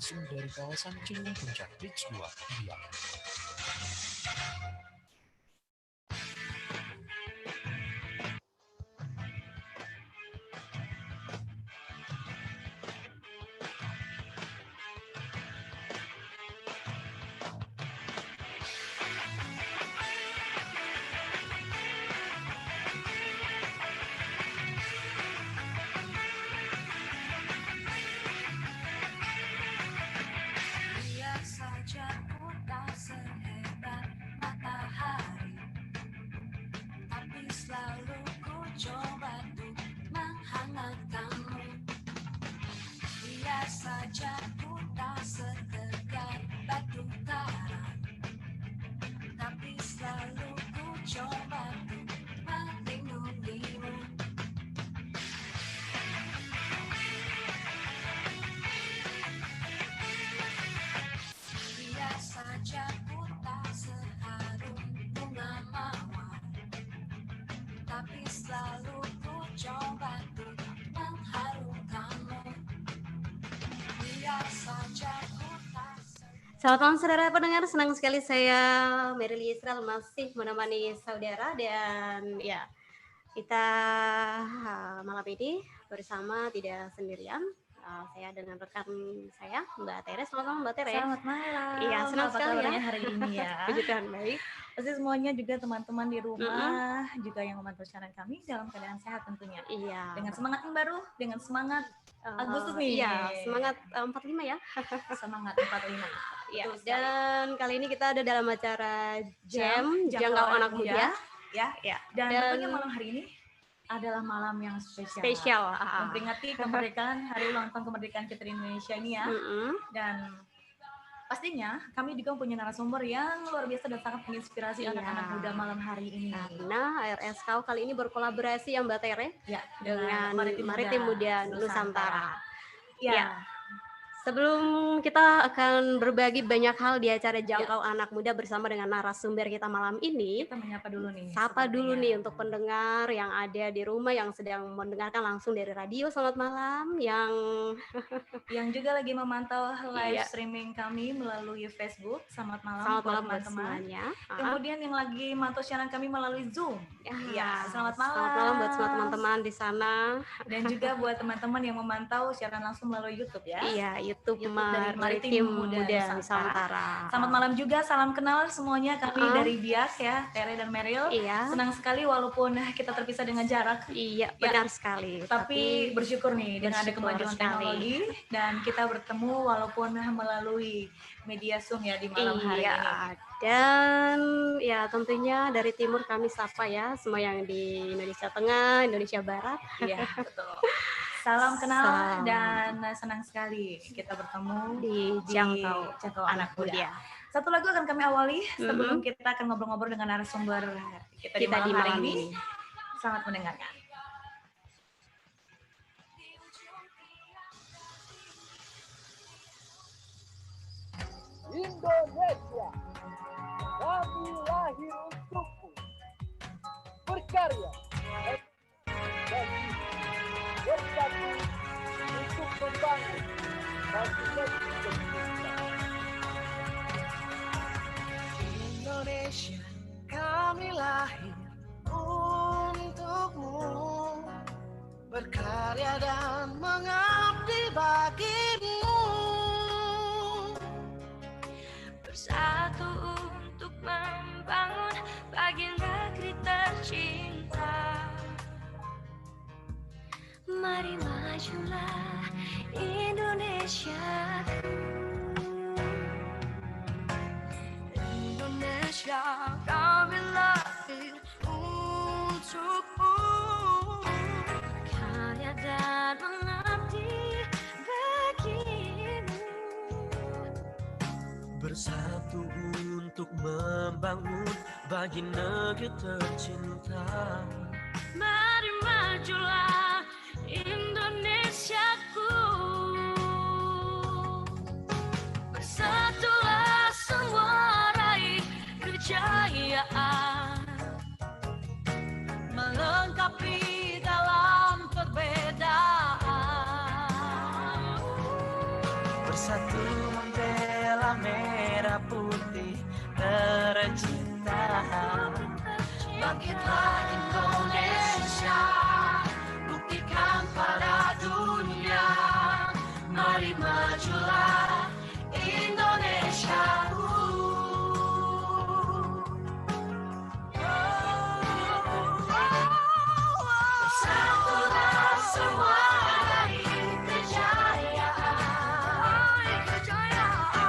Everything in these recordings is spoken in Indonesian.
langsung dari kawasan Ciliwung Puncak Bridge 2, Riau. Selamat malam saudara pendengar, senang sekali saya Merily Israel masih menemani saudara dan ya kita malam ini bersama tidak sendirian. Saya dengan rekan saya Mbak Tere. Selamat malam Mbak Tere. Selamat malam. Iya, senang sekali ya hari ini ya. Puji Tuhan, baik. Pasti semuanya juga teman-teman di rumah juga yang memantau siaran kami dalam keadaan sehat tentunya. Iya. Dengan semangat yang baru, dengan semangat Agustus nih. Iya, semangat 45 ya. Semangat 45. Ya, dan kali ini kita ada dalam acara Jangkau Anak Muda. Ya. Dan tentunya malam hari ini adalah malam yang spesial. Memperingati kemerdekaan, hari ulang tahun kemerdekaan kita di Indonesia ini ya. Dan pastinya kami juga punya narasumber yang luar biasa dan sangat menginspirasi anak-anak muda malam hari ini. Karena RSKU kali ini berkolaborasi yang Mbak Tere dengan Maritim Muda Nusantara. Ya. Sebelum kita akan berbagi banyak hal di acara Jangkau Anak Muda bersama dengan narasumber kita malam ini, kita menyapa dulu nih. Sapa dulu nih untuk pendengar yang ada di rumah yang sedang mendengarkan langsung dari radio. Selamat malam yang juga lagi memantau live streaming kami melalui Facebook. Selamat malam buat teman-teman. Kemudian yang lagi mantau siaran kami melalui Zoom. Selamat malam. Selamat malam buat semua teman-teman di sana. Dan juga buat teman-teman yang memantau siaran langsung melalui YouTube ya. Iya, YouTube dari Maritim Muda Nusantara. Selamat malam juga, salam kenal semuanya kami dari Biak ya, Tere dan Meryl. Iya. Senang sekali walaupun kita terpisah dengan jarak. Iya, benar sekali. Tapi bersyukur nih dengan ada kemajuan teknologi dan kita bertemu walaupun melalui media Zoom ya di malam hari ini. Dan ya tentunya dari timur kami sapa ya semua yang di Indonesia Tengah, Indonesia Barat. Iya, betul. Salam kenal dan senang sekali kita bertemu di Jangkau Anak Muda. Satu lagu akan kami awali sebelum kita akan ngobrol-ngobrol dengan narasumber kita di malam hari ini. Selamat mendengarkan. Indonesia, kami lahir untukmu, berkarya dan bersatu untuk membangun bangsa Indonesia. Indonesia, kami lahir untukmu, berkarya dan mengabdi bagimu, bersatu untuk membangun bagi negeri tercinta. Mari majulah Indonesia, Indonesia, kami lahir untukmu, karya dan mengabdi bagimu, bersatu untuk membangun bagi negeri tercinta. Mari majulah Indonesiaku, bersatulah semua raih kejayaan, melengkapi dalam perbedaan, bersatu merah putih tercinta. Bangkitlah Indonesia, buktikan pada dunia. Mari majulah Indonesia. Bersatulah semua raih kejayaan,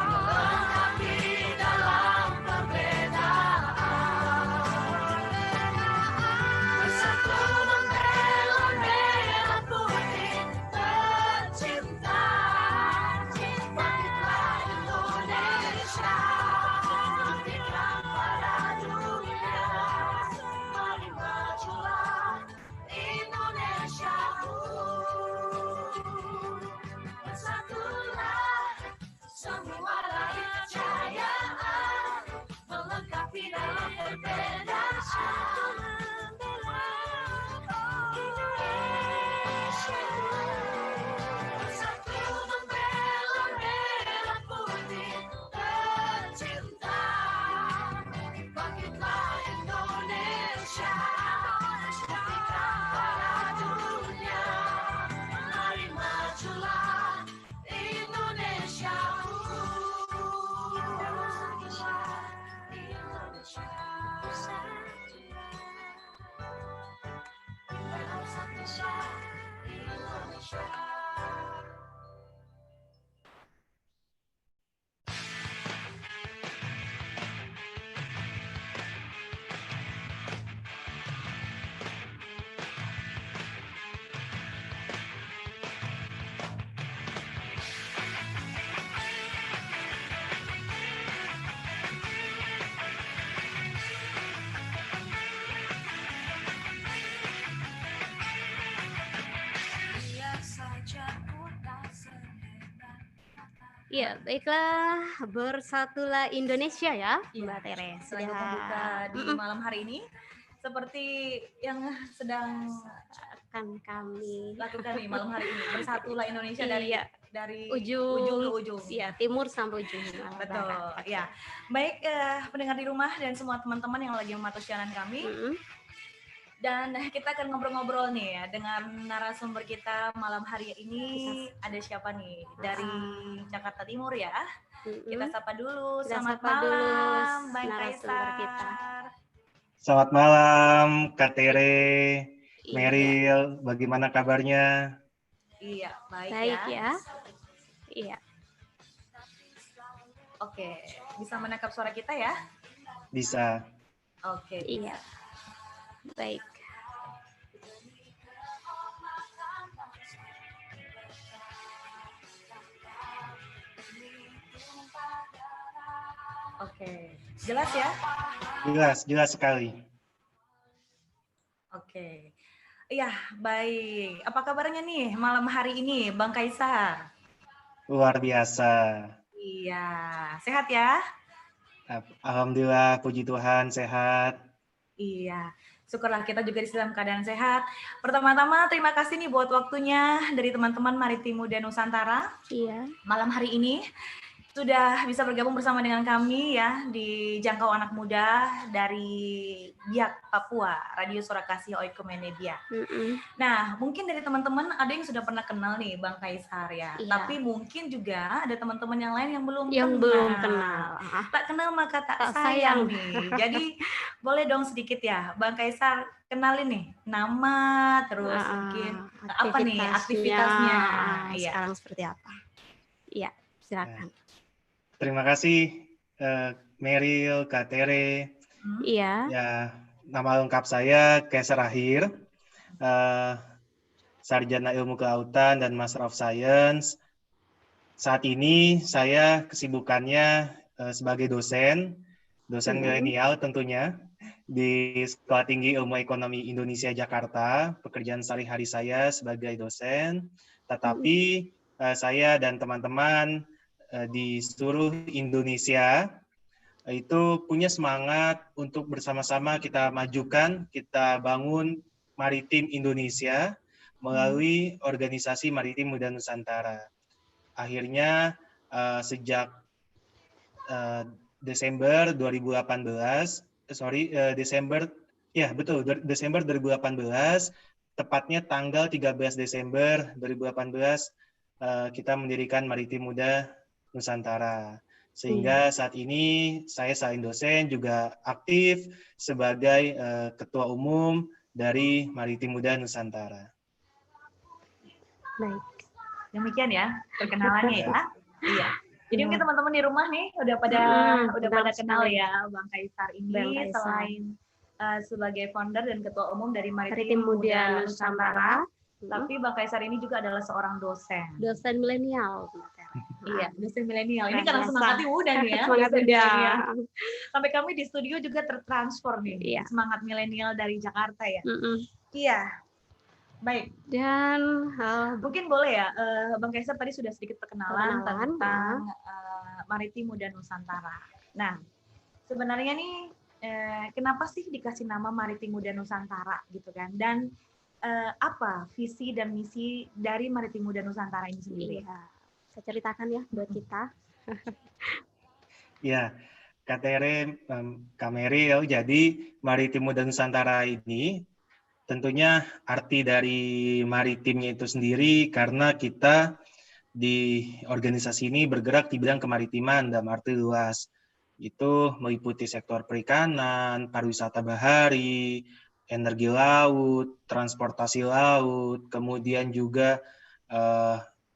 melengkapi dalam perbedaan. Bersatu membela merah putih tercinta. Bangkitlah Indonesia, buktikan pada dunia. Mari majulah Indonesia. Bersatulah semua raih kejayaan, melengkapi dalam perbedaan. Bersatu membela merah putih tercinta. Bangkitlah Indonesia, buktikan pada dunia. Mari majulah Indonesia. Iya, baiklah, bersatulah Indonesia ya, Mbak Tere. Selain membuka di malam hari ini, seperti yang sedang akan kami lakukan nih malam hari ini, bersatulah Indonesia dari ujung ke ujung. Iya, timur sampai ujung. Betul. Ya, baik pendengar di rumah dan semua teman-teman yang lagi memantau siaran kami. Dan kita akan ngobrol-ngobrol nih ya dengan narasumber kita malam hari ini. Ada siapa nih? Dari Jakarta Timur ya. Kita sapa dulu. Selamat malam, Bang Kaisar. Selamat malam, Kak Tere, Meryl. Bagaimana kabarnya? Iya, baik ya. Iya. Oke, bisa menangkap suara kita ya? Bisa. Oke. Iya. Baik. Oke, jelas ya? Jelas sekali. Oke. Iya, baik. Apa kabarnya nih malam hari ini, Bang Kaisar? Luar biasa. Iya, sehat ya? Alhamdulillah, puji Tuhan, sehat. Iya, syukurlah kita juga di dalam keadaan sehat. Pertama-tama terima kasih nih buat waktunya dari teman-teman Maritim Muda Nusantara. Iya. Malam hari ini sudah bisa bergabung bersama dengan kami ya di Jangkau Anak Muda dari Biak, Papua, Radio Suara Kasih Oikumene Media. Nah, mungkin dari teman-teman ada yang sudah pernah kenal nih Bang Kaisar ya. Iya. Tapi mungkin juga ada teman-teman yang lain yang belum kenal. Tak kenal maka tak sayang nih. Jadi boleh dong sedikit ya Bang Kaisar kenalin nih nama terus mungkin apa nih aktivitasnya. Sekarang seperti apa? Iya, silakan. Terima kasih Meryl, Kak Tere. Iya. Ya, nama lengkap saya Kaisar Ahir, Sarjana Ilmu Kelautan dan Master of Science. Saat ini saya kesibukannya sebagai dosen milenial tentunya di Sekolah Tinggi Ilmu Ekonomi Indonesia Jakarta. Pekerjaan sehari-hari saya sebagai dosen, tetapi saya dan teman-teman di seluruh Indonesia itu punya semangat untuk bersama-sama kita majukan, kita bangun maritim Indonesia melalui organisasi Maritim Muda Nusantara. Akhirnya sejak Desember 2018, Desember 2018, tepatnya tanggal 13 Desember 2018 kita mendirikan Maritim Muda Nusantara. Sehingga saat ini saya selain dosen juga aktif sebagai ketua umum dari Maritim Muda Nusantara. Baik. Demikian ya perkenalannya ya. Iya. Jadi mungkin teman-teman di rumah nih udah pada kenal ya Bang Kaisar ini selain sebagai founder dan ketua umum dari Maritim Muda Nusantara. Tapi Bang Kaisar ini juga adalah seorang dosen. Dosen milenial. Iya, dosen milenial. Ini karena semangatnya muda nih ya. Semangat muda. Sampai kami di studio juga tertransfer nih. Semangat milenial dari Jakarta ya. Iya. Baik. Dan mungkin boleh ya, Bang Kaisar tadi sudah sedikit perkenalan tentang Maritim Muda Nusantara. Nah, sebenarnya nih kenapa sih dikasih nama Maritim Muda Nusantara gitu kan? Dan apa visi dan misi dari Maritim Muda Nusantara ini sendiri? Iya. Saya ceritakan ya buat kita. Ya, Kak Tere, Kak Mary, jadi Maritim Muda Nusantara ini tentunya arti dari maritimnya itu sendiri karena kita di organisasi ini bergerak di bidang kemaritiman dalam arti luas. Itu meliputi sektor perikanan, pariwisata bahari, energi laut, transportasi laut, kemudian juga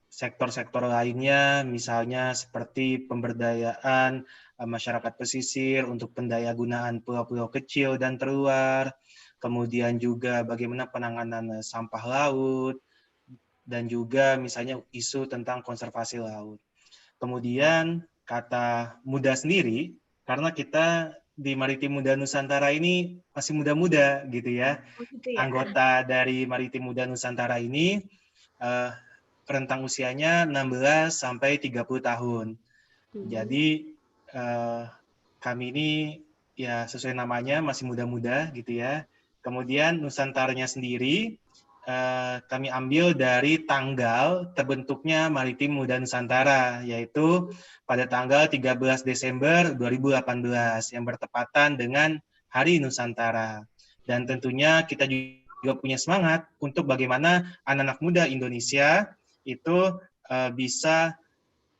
sektor-sektor lainnya, misalnya seperti pemberdayaan masyarakat pesisir untuk pendayagunaan pulau-pulau kecil dan terluar, kemudian juga bagaimana penanganan sampah laut, dan juga misalnya isu tentang konservasi laut. Kemudian kata muda sendiri, karena kita di Maritim Muda Nusantara ini masih muda-muda gitu ya. Anggota dari Maritim Muda Nusantara ini rentang usianya 16 sampai 30 tahun. Jadi kami ini ya sesuai namanya masih muda-muda gitu ya. Kemudian Nusantaranya sendiri kami ambil dari tanggal terbentuknya Maritim Muda Nusantara, yaitu pada tanggal 13 Desember 2018 yang bertepatan dengan Hari Nusantara. Dan tentunya kita juga punya semangat untuk bagaimana anak-anak muda Indonesia itu bisa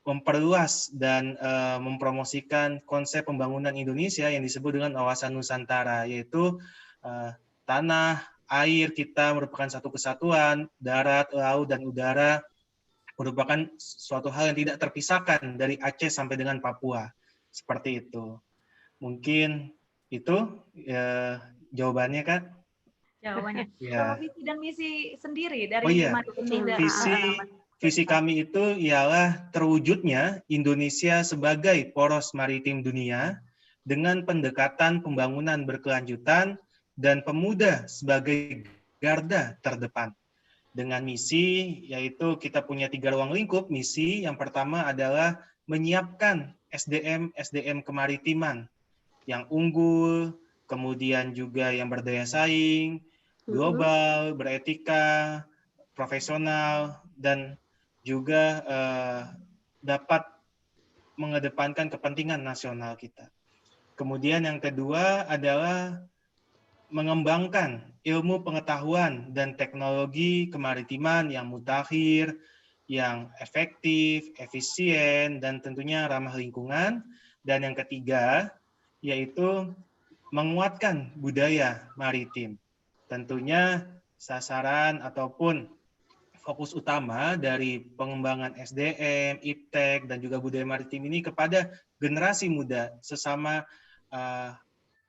memperluas dan mempromosikan konsep pembangunan Indonesia yang disebut dengan wawasan Nusantara, yaitu tanah, air kita merupakan satu kesatuan, darat, laut, dan udara merupakan suatu hal yang tidak terpisahkan dari Aceh sampai dengan Papua. Seperti itu. Mungkin itu jawabannya, Kak? Jawabannya. Ya. Kalau visi dan misi sendiri dari Maritim Muda. Visi kami itu ialah terwujudnya Indonesia sebagai poros maritim dunia dengan pendekatan pembangunan berkelanjutan dan pemuda sebagai garda terdepan. Dengan misi, yaitu kita punya 3 ruang lingkup misi. Yang pertama adalah menyiapkan SDM kemaritiman yang unggul, kemudian juga yang berdaya saing, global, beretika, profesional, dan juga dapat mengedepankan kepentingan nasional kita. Kemudian yang kedua adalah mengembangkan ilmu pengetahuan dan teknologi kemaritiman yang mutakhir, yang efektif, efisien, dan tentunya ramah lingkungan. Dan yang ketiga, yaitu menguatkan budaya maritim. Tentunya sasaran ataupun fokus utama dari pengembangan SDM, IPTEK, dan juga budaya maritim ini kepada generasi muda, sesama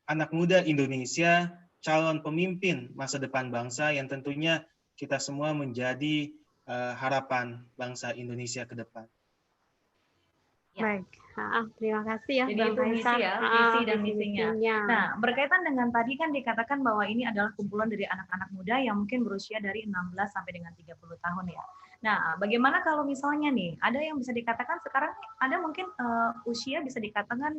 anak muda Indonesia, calon pemimpin masa depan bangsa yang tentunya kita semua menjadi harapan bangsa Indonesia ke depan. Baik, terima kasih ya. Jadi itu misi ya, visi dan misinya. Nah, berkaitan dengan tadi kan dikatakan bahwa ini adalah kumpulan dari anak-anak muda yang mungkin berusia dari 16 sampai dengan 30 tahun ya. Nah, bagaimana kalau misalnya nih, ada yang bisa dikatakan sekarang ada mungkin usia bisa dikatakan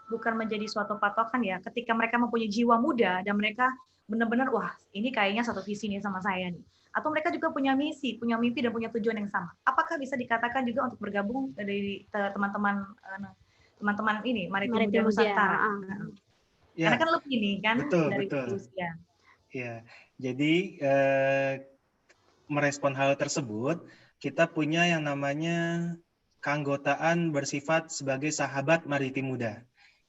bukan menjadi suatu patokan ya, ketika mereka mempunyai jiwa muda dan mereka benar-benar wah ini kayaknya satu visi nih sama saya nih, atau mereka juga punya misi, punya mimpi dan punya tujuan yang sama. Apakah bisa dikatakan juga untuk bergabung dari teman-teman teman-teman ini Maritim Muda Nusantara. Ya, karena kan lebih nih kan dari usia. Ya, jadi merespon hal tersebut, kita punya yang namanya keanggotaan bersifat sebagai sahabat maritim muda.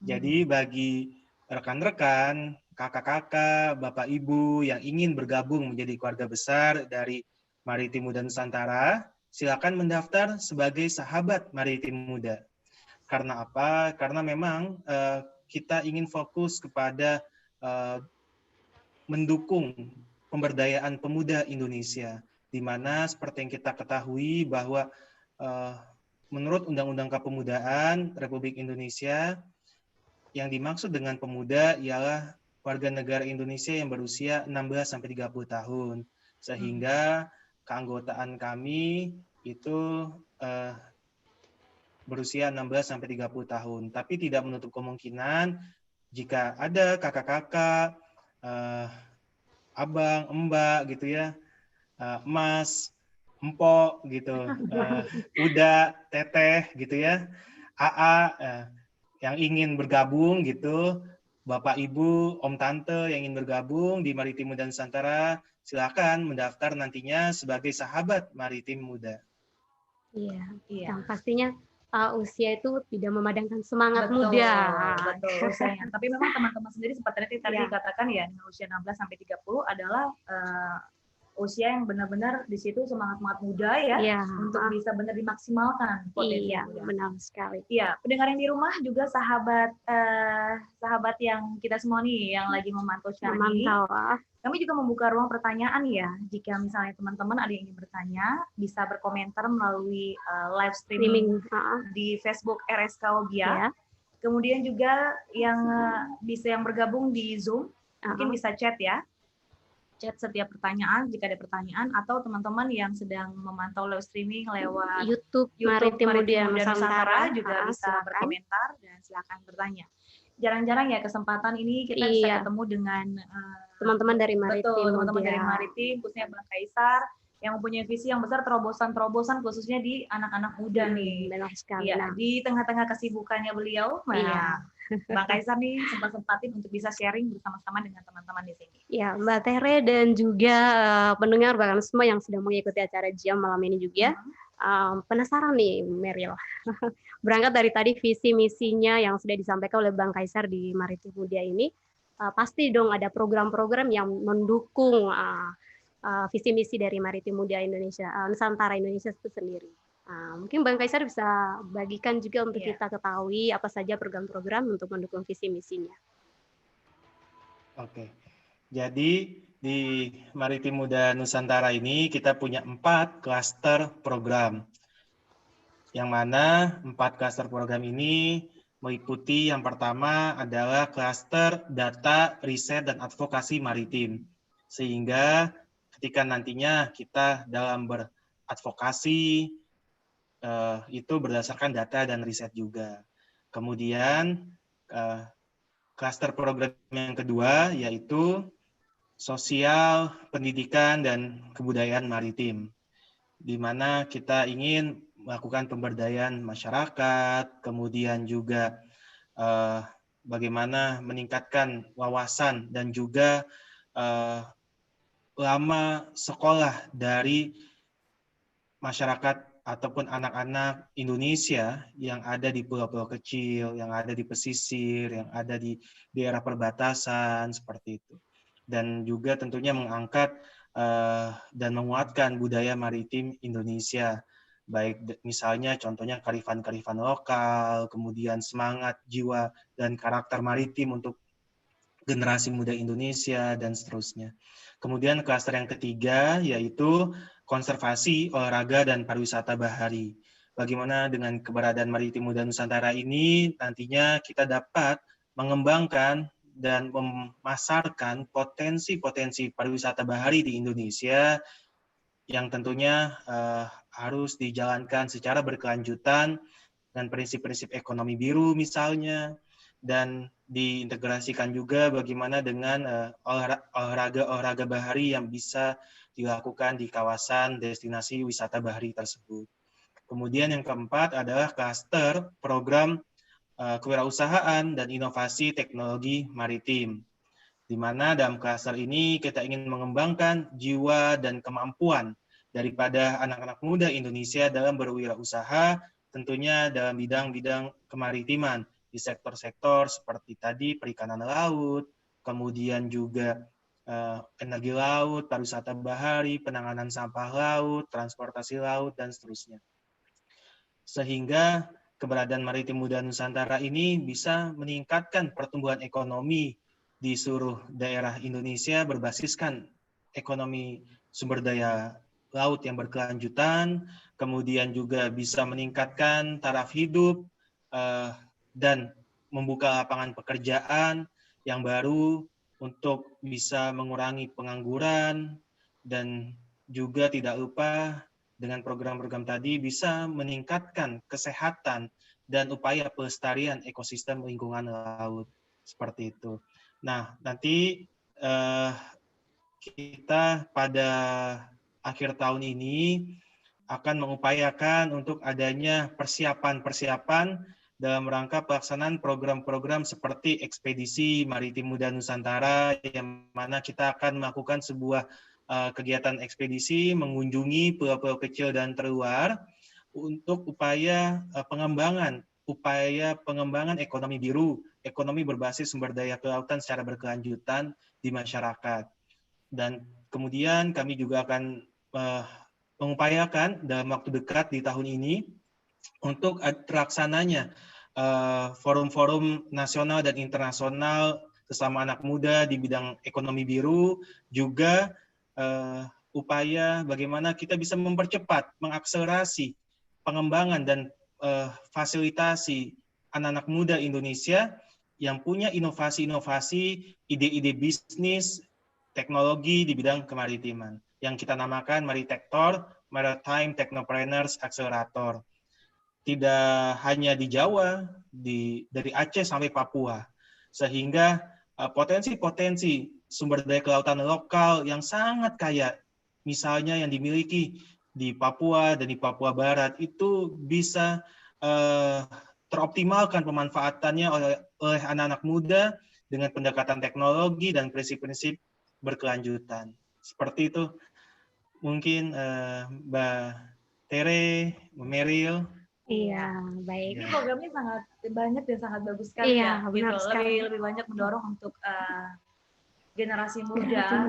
Jadi bagi rekan-rekan, kakak-kakak, bapak ibu yang ingin bergabung menjadi keluarga besar dari Maritim Muda Nusantara, silakan mendaftar sebagai sahabat maritim muda. Karena apa? Karena memang kita ingin fokus kepada mendukung pemberdayaan pemuda Indonesia, di mana seperti yang kita ketahui bahwa menurut Undang-Undang Kepemudaan Republik Indonesia, yang dimaksud dengan pemuda ialah warga negara Indonesia yang berusia 16-30 tahun. Sehingga keanggotaan kami itu berusia 16-30 tahun. Tapi tidak menutup kemungkinan jika ada kakak-kakak, abang, mbak gitu ya, mas, empok gitu, uda, teteh gitu ya, AA yang ingin bergabung gitu, bapak ibu, om tante yang ingin bergabung di Maritim Muda Nusantara, silakan mendaftar nantinya sebagai sahabat maritim muda. Iya. Yang pastinya usia itu tidak memadamkan semangat muda. Betul, usianya. Tapi memang teman-teman sendiri seperti tadi katakan ya, usia 16-30 adalah usia yang benar-benar di situ semangat muda ya, untuk bisa benar dimaksimalkan potensi. Iya, benar sekali. Iya, pendengar yang di rumah juga sahabat yang kita semua nih yang lagi memantau siaran ini. Kami juga membuka ruang pertanyaan ya. Jika misalnya teman-teman ada yang ingin bertanya, bisa berkomentar melalui live streaming di Facebook RSK Obia. Kemudian juga yang bisa yang bergabung di Zoom, mungkin bisa chat ya. Chat setiap pertanyaan jika ada pertanyaan, atau teman-teman yang sedang memantau live streaming lewat YouTube Maritim Muda Nusantara juga bisa berkomentar dan silakan bertanya. Jarang-jarang ya kesempatan ini kita bisa ketemu dengan teman-teman dari Maritim. Betul, teman-teman dari Maritim, khususnya Bang Kaisar yang mempunyai visi yang besar, terobosan-terobosan khususnya di anak-anak muda nih. Benar sekali. Ya, di tengah-tengah kesibukannya beliau, Bang Kaisar nih sempat-sempatin untuk bisa sharing bersama-sama dengan teman-teman di sini. Ya, Mbak Tere dan juga pendengar bahkan semua yang sedang mengikuti acara Jam malam ini juga penasaran nih, Meryl. Berangkat dari tadi visi misinya yang sudah disampaikan oleh Bang Kaisar di Maritim Muda ini, pasti dong ada program-program yang mendukung visi misi dari Maritim Muda Indonesia, Nusantara Indonesia itu sendiri. Mungkin Bang Kaisar bisa bagikan juga untuk kita ketahui apa saja program-program untuk mendukung visi misinya. Oke, jadi di Maritim Muda Nusantara ini kita punya 4 klaster program. Yang mana 4 klaster program ini meliputi yang pertama adalah klaster data, riset, dan advokasi maritim. Sehingga ketika nantinya kita dalam beradvokasi, itu berdasarkan data dan riset juga. Kemudian klaster program yang kedua yaitu sosial, pendidikan, dan kebudayaan maritim, di mana kita ingin melakukan pemberdayaan masyarakat, kemudian juga bagaimana meningkatkan wawasan dan juga lama sekolah dari masyarakat ataupun anak-anak Indonesia yang ada di pulau-pulau kecil, yang ada di pesisir, yang ada di daerah perbatasan, seperti itu. Dan juga tentunya mengangkat dan menguatkan budaya maritim Indonesia, baik misalnya contohnya kearifan-kearifan lokal, kemudian semangat, jiwa, dan karakter maritim untuk generasi muda Indonesia, dan seterusnya. Kemudian klaster yang ketiga yaitu konservasi, olahraga, dan pariwisata bahari. Bagaimana dengan keberadaan Maritim Muda Nusantara ini nantinya kita dapat mengembangkan dan memasarkan potensi-potensi pariwisata bahari di Indonesia yang tentunya harus dijalankan secara berkelanjutan dan prinsip-prinsip ekonomi biru misalnya, dan diintegrasikan juga bagaimana dengan olahraga bahari yang bisa dilakukan di kawasan destinasi wisata bahari tersebut. Kemudian yang keempat adalah klaster program kewirausahaan dan inovasi teknologi maritim. Di mana dalam klaster ini kita ingin mengembangkan jiwa dan kemampuan daripada anak-anak muda Indonesia dalam berwirausaha, tentunya dalam bidang-bidang kemaritiman, di sektor-sektor seperti tadi perikanan laut, kemudian juga energi laut, pariwisata bahari, penanganan sampah laut, transportasi laut, dan seterusnya. Sehingga keberadaan Maritim Muda Nusantara ini bisa meningkatkan pertumbuhan ekonomi di seluruh daerah Indonesia berbasiskan ekonomi sumber daya laut yang berkelanjutan, kemudian juga bisa meningkatkan taraf hidup dan membuka lapangan pekerjaan yang baru untuk bisa mengurangi pengangguran, dan juga tidak lupa dengan program-program tadi bisa meningkatkan kesehatan dan upaya pelestarian ekosistem lingkungan laut. Seperti itu. Nah, nanti kita pada akhir tahun ini akan mengupayakan untuk adanya persiapan-persiapan dalam rangka pelaksanaan program-program seperti Ekspedisi Maritim Muda Nusantara, yang mana kita akan melakukan sebuah kegiatan ekspedisi mengunjungi pulau-pulau kecil dan terluar untuk upaya pengembangan ekonomi biru, ekonomi berbasis sumber daya kelautan secara berkelanjutan di masyarakat. Dan kemudian kami juga akan mengupayakan dalam waktu dekat di tahun ini untuk terlaksananya forum-forum nasional dan internasional sesama anak muda di bidang ekonomi biru, juga upaya bagaimana kita bisa mempercepat, mengakselerasi pengembangan dan fasilitasi anak-anak muda Indonesia yang punya inovasi-inovasi, ide-ide bisnis, teknologi di bidang kemaritiman, yang kita namakan Maritektor, Maritime Technopreneurs Accelerator. Tidak hanya di Jawa, dari Aceh sampai Papua, sehingga potensi-potensi sumber daya kelautan lokal yang sangat kaya, misalnya yang dimiliki di Papua dan di Papua Barat, itu bisa teroptimalkan pemanfaatannya oleh anak-anak muda dengan pendekatan teknologi dan prinsip-prinsip berkelanjutan. Seperti itu mungkin Mbak Tere, Mbak Meryl. Iya, baik. Ini programnya sangat banyak dan sangat bagus sekali ya. Benar sekali. Lebih banyak mendorong untuk generasi muda,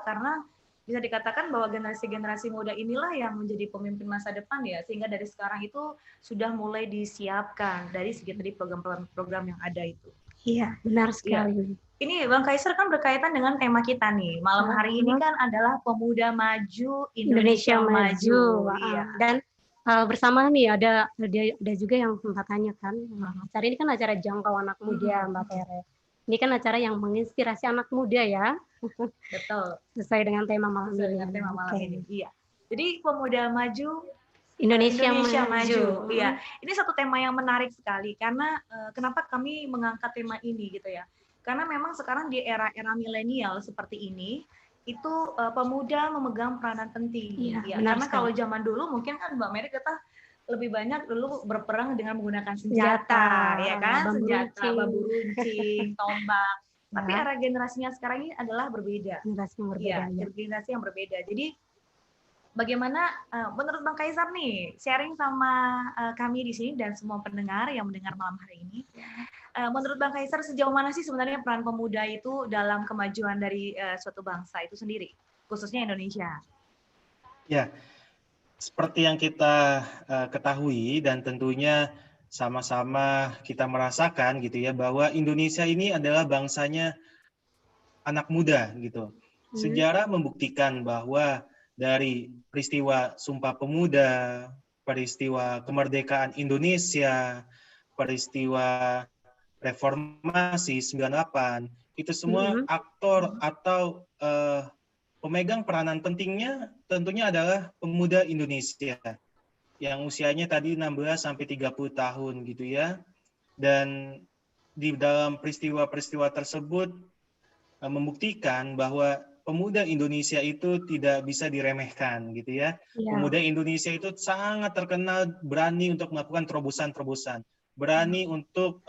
karena bisa dikatakan bahwa generasi muda inilah yang menjadi pemimpin masa depan ya, sehingga dari sekarang itu sudah mulai disiapkan dari segi tadi program-program yang ada itu. Iya, benar sekali. Ya. Ini Bang Kaiser kan berkaitan dengan tema kita nih. Malam hari ini kan adalah Pemuda Maju Indonesia Maju. Iya. Dan bersama nih ada juga yang sempat tanya kan. Acara ini kan acara jangkau anak muda, Mbak Tere. Ini kan acara yang menginspirasi anak muda ya. Betul. Sesuai dengan tema malam ini. Iya. Jadi Pemuda Maju Indonesia Maju. Iya. Ini satu tema yang menarik sekali karena kenapa kami mengangkat tema ini gitu ya. Karena memang sekarang di era-era milenial seperti ini itu pemuda memegang peranan penting. Iya, karena kalau zaman dulu mungkin kan Mbak Mary kata lebih banyak dulu berperang dengan menggunakan senjata, ya kan? Bambu runcing, tombak. Tapi era generasinya sekarang ini adalah berbeda. Generasi yang berbeda. Jadi bagaimana menurut Bang Kaiser nih sharing sama kami di sini dan semua pendengar yang mendengar malam hari ini. Menurut Bang Kaiser sejauh mana sih sebenarnya peran pemuda itu dalam kemajuan dari suatu bangsa itu sendiri, khususnya Indonesia? Ya, seperti yang kita ketahui dan tentunya sama-sama kita merasakan gitu ya, bahwa Indonesia ini adalah bangsanya anak muda gitu. Sejarah membuktikan bahwa dari peristiwa Sumpah Pemuda, peristiwa kemerdekaan Indonesia, peristiwa Reformasi 98, itu semua aktor atau pemegang peranan pentingnya tentunya adalah pemuda Indonesia yang usianya tadi 16 sampai 30 tahun gitu ya. Dan di dalam peristiwa-peristiwa tersebut membuktikan bahwa pemuda Indonesia itu tidak bisa diremehkan gitu ya. Pemuda Indonesia itu sangat terkenal berani untuk melakukan terobosan-terobosan, berani untuk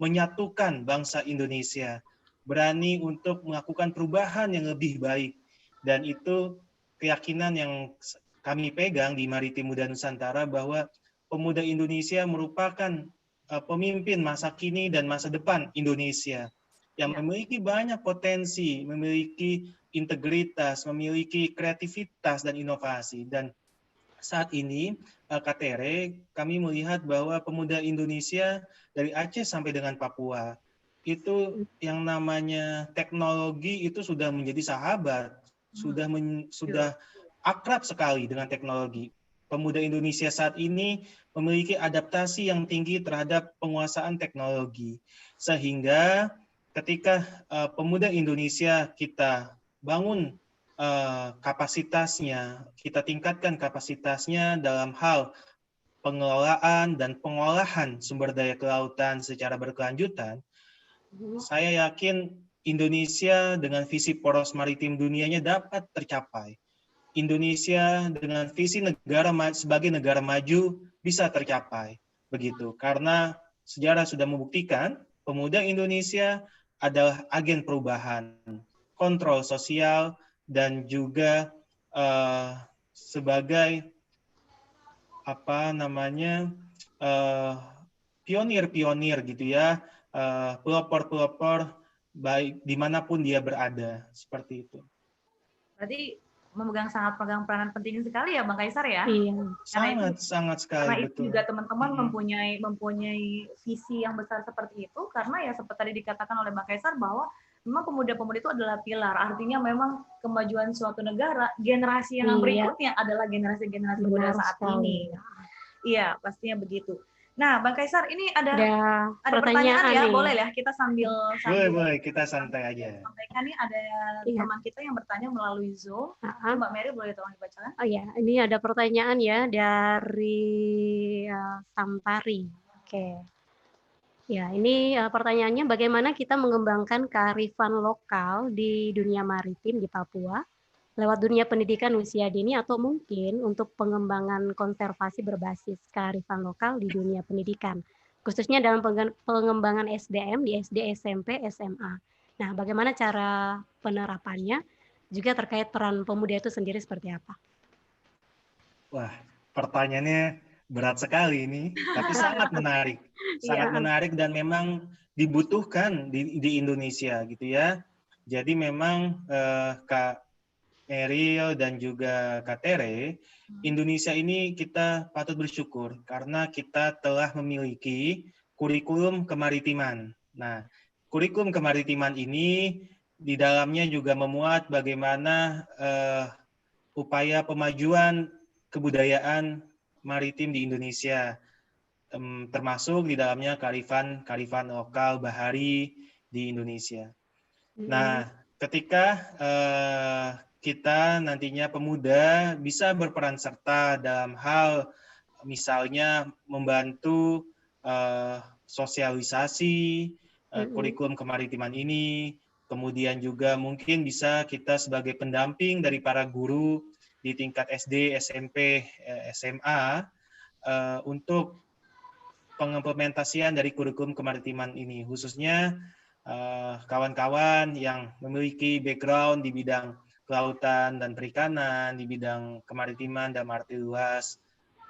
menyatukan bangsa Indonesia, berani untuk melakukan perubahan yang lebih baik. Dan itu keyakinan yang kami pegang di Maritim Muda Nusantara bahwa pemuda Indonesia merupakan pemimpin masa kini dan masa depan Indonesia yang memiliki banyak potensi, memiliki integritas, memiliki kreativitas dan inovasi. Dan saat ini Kak Tere, kami melihat bahwa pemuda Indonesia dari Aceh sampai dengan Papua itu yang namanya teknologi itu sudah menjadi sahabat, sudah akrab sekali dengan teknologi. Pemuda Indonesia saat ini memiliki adaptasi yang tinggi terhadap penguasaan teknologi. Sehingga ketika pemuda Indonesia kita bangun kapasitasnya, kita tingkatkan kapasitasnya dalam hal pengelolaan dan pengolahan sumber daya kelautan secara berkelanjutan, saya yakin Indonesia dengan visi poros maritim dunianya dapat tercapai. Indonesia dengan visi sebagai negara maju bisa tercapai. Begitu. Karena sejarah sudah membuktikan pemuda Indonesia adalah agen perubahan, kontrol sosial, dan juga sebagai pionir-pionir gitu ya, pelopor-pelopor baik dimanapun dia berada, seperti itu. Berarti sangat memegang peranan penting sekali ya Bang Kaisar ya. Iya. Sangat sekali, karena betul. itu juga teman-teman mempunyai visi yang besar seperti itu, karena ya seperti tadi dikatakan oleh Bang Kaisar bahwa memang pemuda-pemuda itu adalah pilar. Artinya memang kemajuan suatu negara, generasi yang berikutnya adalah generasi-generasi muda saat ini. Iya, pastinya begitu. Nah, Bang Kaisar, ini ada pertanyaan ya, boleh ya kita sambil boleh kita santai aja. Sampaikan nih ada teman kita yang bertanya melalui Zoom. Mbak Mary boleh tolong dibacakan? Oh ya, ini ada pertanyaan ya dari Sampari. Oke. Ya, ini pertanyaannya bagaimana kita mengembangkan kearifan lokal di dunia maritim di Papua lewat dunia pendidikan usia dini atau mungkin untuk pengembangan konservasi berbasis kearifan lokal di dunia pendidikan, khususnya dalam pengembangan SDM di SD, SMP, SMA. Nah, bagaimana cara penerapannya, juga terkait peran pemuda itu sendiri seperti apa? Wah, pertanyaannya berat sekali ini, tapi sangat menarik. Sangat menarik dan memang dibutuhkan di Indonesia gitu ya. Jadi memang Kak Eril dan juga Kak Tere, Indonesia ini kita patut bersyukur karena kita telah memiliki kurikulum kemaritiman. Nah, kurikulum kemaritiman ini di dalamnya juga memuat bagaimana upaya pemajuan kebudayaan maritim di Indonesia, termasuk di dalamnya kearifan lokal bahari di Indonesia. Nah, ketika kita nantinya pemuda bisa berperan serta dalam hal misalnya membantu sosialisasi kurikulum kemaritiman ini, kemudian juga mungkin bisa kita sebagai pendamping dari para guru di tingkat SD, SMP, SMA untuk pengimplementasian dari kurikulum kemaritiman ini, khususnya kawan-kawan yang memiliki background di bidang kelautan dan perikanan, di bidang kemaritiman dan arti luas,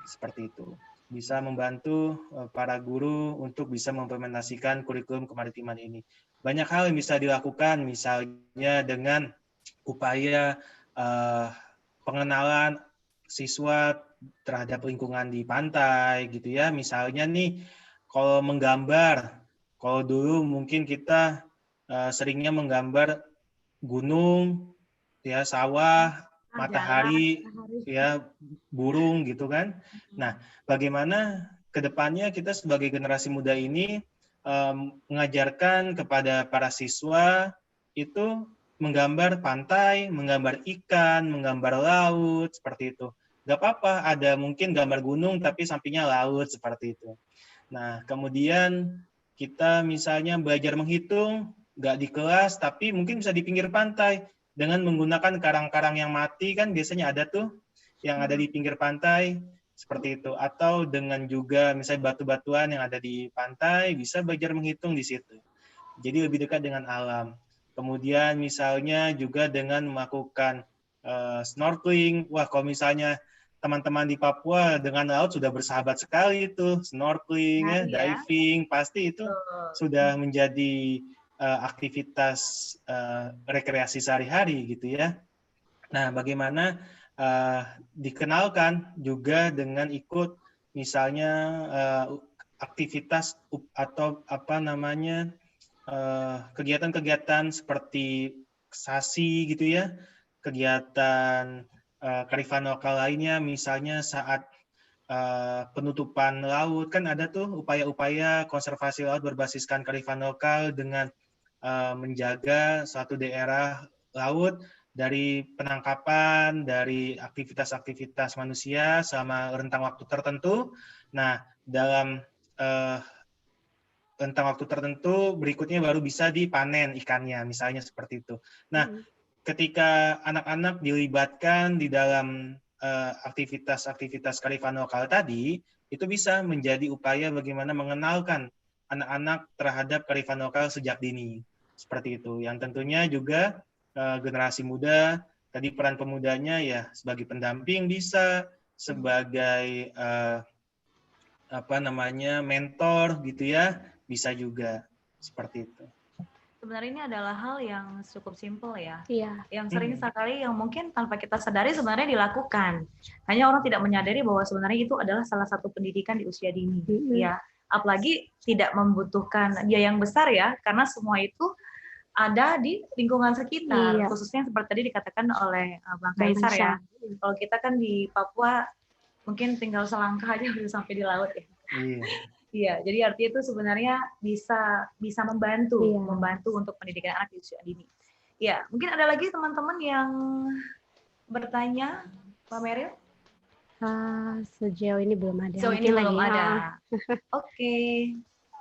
seperti itu. Bisa membantu para guru untuk bisa mengimplementasikan kurikulum kemaritiman ini. Banyak hal yang bisa dilakukan, misalnya dengan upaya pengenalan siswa terhadap lingkungan di pantai, gitu ya. Misalnya nih, kalau menggambar, kalau dulu mungkin kita seringnya menggambar gunung, ya sawah, matahari, ya burung gitu kan. Nah, bagaimana ke depannya kita sebagai generasi muda ini mengajarkan kepada para siswa itu menggambar pantai, menggambar ikan, menggambar laut, seperti itu. Gak apa-apa, ada mungkin gambar gunung tapi sampingnya laut, seperti itu. Nah, kemudian kita misalnya belajar menghitung, gak di kelas, tapi mungkin bisa di pinggir pantai, dengan menggunakan karang-karang yang mati, kan biasanya ada tuh, yang ada di pinggir pantai, seperti itu. Atau dengan juga misalnya batu-batuan yang ada di pantai, bisa belajar menghitung di situ. Jadi lebih dekat dengan alam. Kemudian misalnya juga dengan melakukan snorkeling. Wah, kalau misalnya teman-teman di Papua dengan laut sudah bersahabat sekali itu, snorkeling, diving, pasti itu sudah menjadi aktivitas rekreasi sehari-hari gitu ya. Nah, bagaimana dikenalkan juga dengan ikut misalnya aktivitas atau kegiatan-kegiatan seperti sasi gitu ya, kegiatan kearifan lokal lainnya, misalnya saat penutupan laut, kan ada tuh upaya-upaya konservasi laut berbasiskan kearifan lokal dengan menjaga suatu daerah laut dari penangkapan, dari aktivitas-aktivitas manusia selama rentang waktu tertentu. Nah, dalam rentang waktu tertentu berikutnya baru bisa dipanen ikannya, misalnya seperti itu. Nah, ketika anak-anak dilibatkan di dalam aktivitas-aktivitas kearifan lokal tadi, itu bisa menjadi upaya bagaimana mengenalkan anak-anak terhadap kearifan lokal sejak dini. Seperti itu. Yang tentunya juga generasi muda, tadi peran pemudanya ya sebagai pendamping bisa, sebagai mentor gitu ya, bisa juga seperti itu. Sebenarnya ini adalah hal yang cukup simpel ya. Iya. Yang sering sekali yang mungkin tanpa kita sadari sebenarnya dilakukan. Hanya orang tidak menyadari bahwa sebenarnya itu adalah salah satu pendidikan di usia dini. Ya, apalagi tidak membutuhkan biaya yang besar ya, karena semua itu ada di lingkungan sekitar. Khususnya seperti tadi dikatakan oleh Bang Kaisar ya. Kalau kita kan di Papua mungkin tinggal selangkah aja udah sampai di laut ya. Iya, jadi artinya itu sebenarnya bisa membantu untuk pendidikan anak di usia dini. Iya, mungkin ada lagi teman-teman yang bertanya, Pak Meryl? Sejauh ini belum ada. Sejauh ini belum ada. Oke,